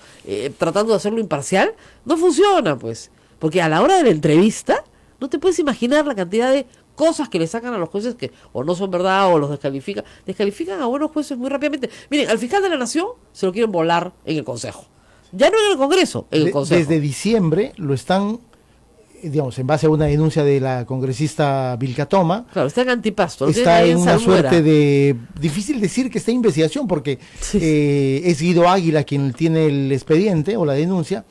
tratando de hacerlo imparcial, no funciona, pues. Porque a la hora de la entrevista, no te puedes imaginar la cantidad de cosas que le sacan a los jueces que o no son verdad o los descalifican. Descalifican a buenos jueces muy rápidamente. Miren, al fiscal de la Nación se lo quieren volar en el Consejo. Ya no en el Congreso, en el Consejo. Desde diciembre lo están, digamos, en base a una denuncia de la congresista Vilca Toma, Claro, está en antipasto. lo tienen está ahí en una salmuera. suerte de... Difícil decir que está en investigación porque Sí. es Guido Águila quien tiene el expediente o la denuncia.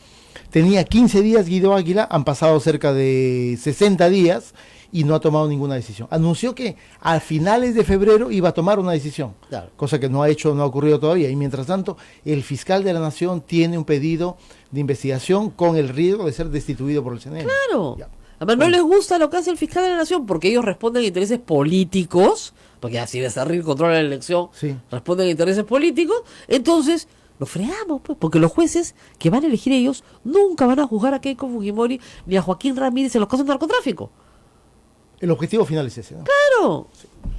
Tenía 15 días Guido Águila, han pasado cerca de 60 días y no ha tomado ninguna decisión. Anunció que a finales de febrero iba a tomar una decisión, Claro. cosa que no ha hecho, no ha ocurrido todavía. Y mientras tanto, el fiscal de la Nación tiene un pedido de investigación con el riesgo de ser destituido por el CNE. Claro. Ya. Además, no les gusta lo que hace el fiscal de la Nación porque ellos responden a intereses políticos, porque así de Cerril controla la elección, Sí. responden a intereses políticos, entonces lo fregamos, pues, porque los jueces que van a elegir ellos nunca van a juzgar a Keiko Fujimori ni a Joaquín Ramírez en los casos de narcotráfico. El objetivo final es ese, ¿no? Claro.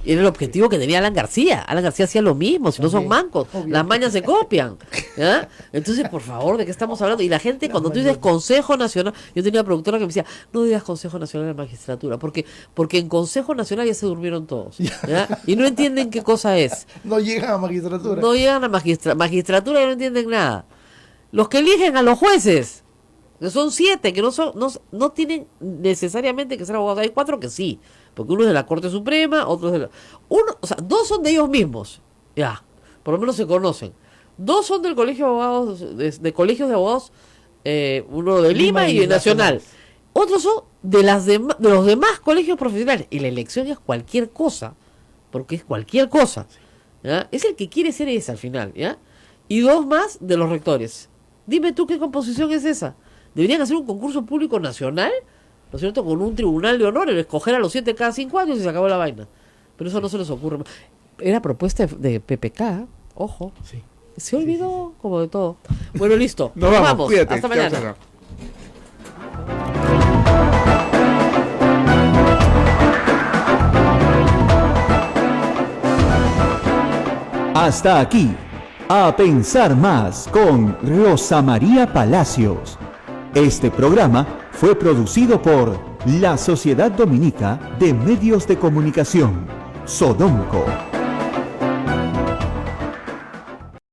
Era el objetivo que tenía Alan García. Alan García hacía lo mismo, si no son También, mancos. obvio. Las mañas se copian. ¿Ya? Entonces, por favor, ¿de qué estamos hablando? Y la gente, cuando tú dices Consejo Nacional, yo tenía una productora que me decía, no digas Consejo Nacional de la Magistratura, porque en Consejo Nacional ya se durmieron todos. ¿Ya? Y no entienden qué cosa es. No llega a magistratura. No llegan a magistratura y no entienden nada. Los que eligen a los jueces, que son 7, que no tienen necesariamente que ser abogados. Hay 4 que sí, porque uno es de la Corte Suprema, otro es de la... O sea, 2 son de ellos mismos, ya, por lo menos se conocen. 2 son del Colegio de Abogados, de colegios de abogados, uno de Lima y Nacional. Otros son de los demás colegios profesionales. Y la elección es cualquier cosa, porque es cualquier cosa. ¿Ya? Es el que quiere ser ese al final, ¿ya? Y 2 más de los rectores. Dime tú qué composición es esa. Deberían hacer un concurso público nacional, ¿no es cierto?, con un tribunal de honor, escoger a los 7 cada 5 años y se acabó la vaina. Pero eso no se les ocurre. Era propuesta de PPK, ojo. Sí. Se olvidó como de todo. Bueno, listo. Nos vamos, cuídate. Hasta Chao, mañana. chao, chao. Hasta aquí, A Pensar Más con Rosa María Palacios. Este programa fue producido por la Sociedad Dominica de Medios de Comunicación, Sodomco.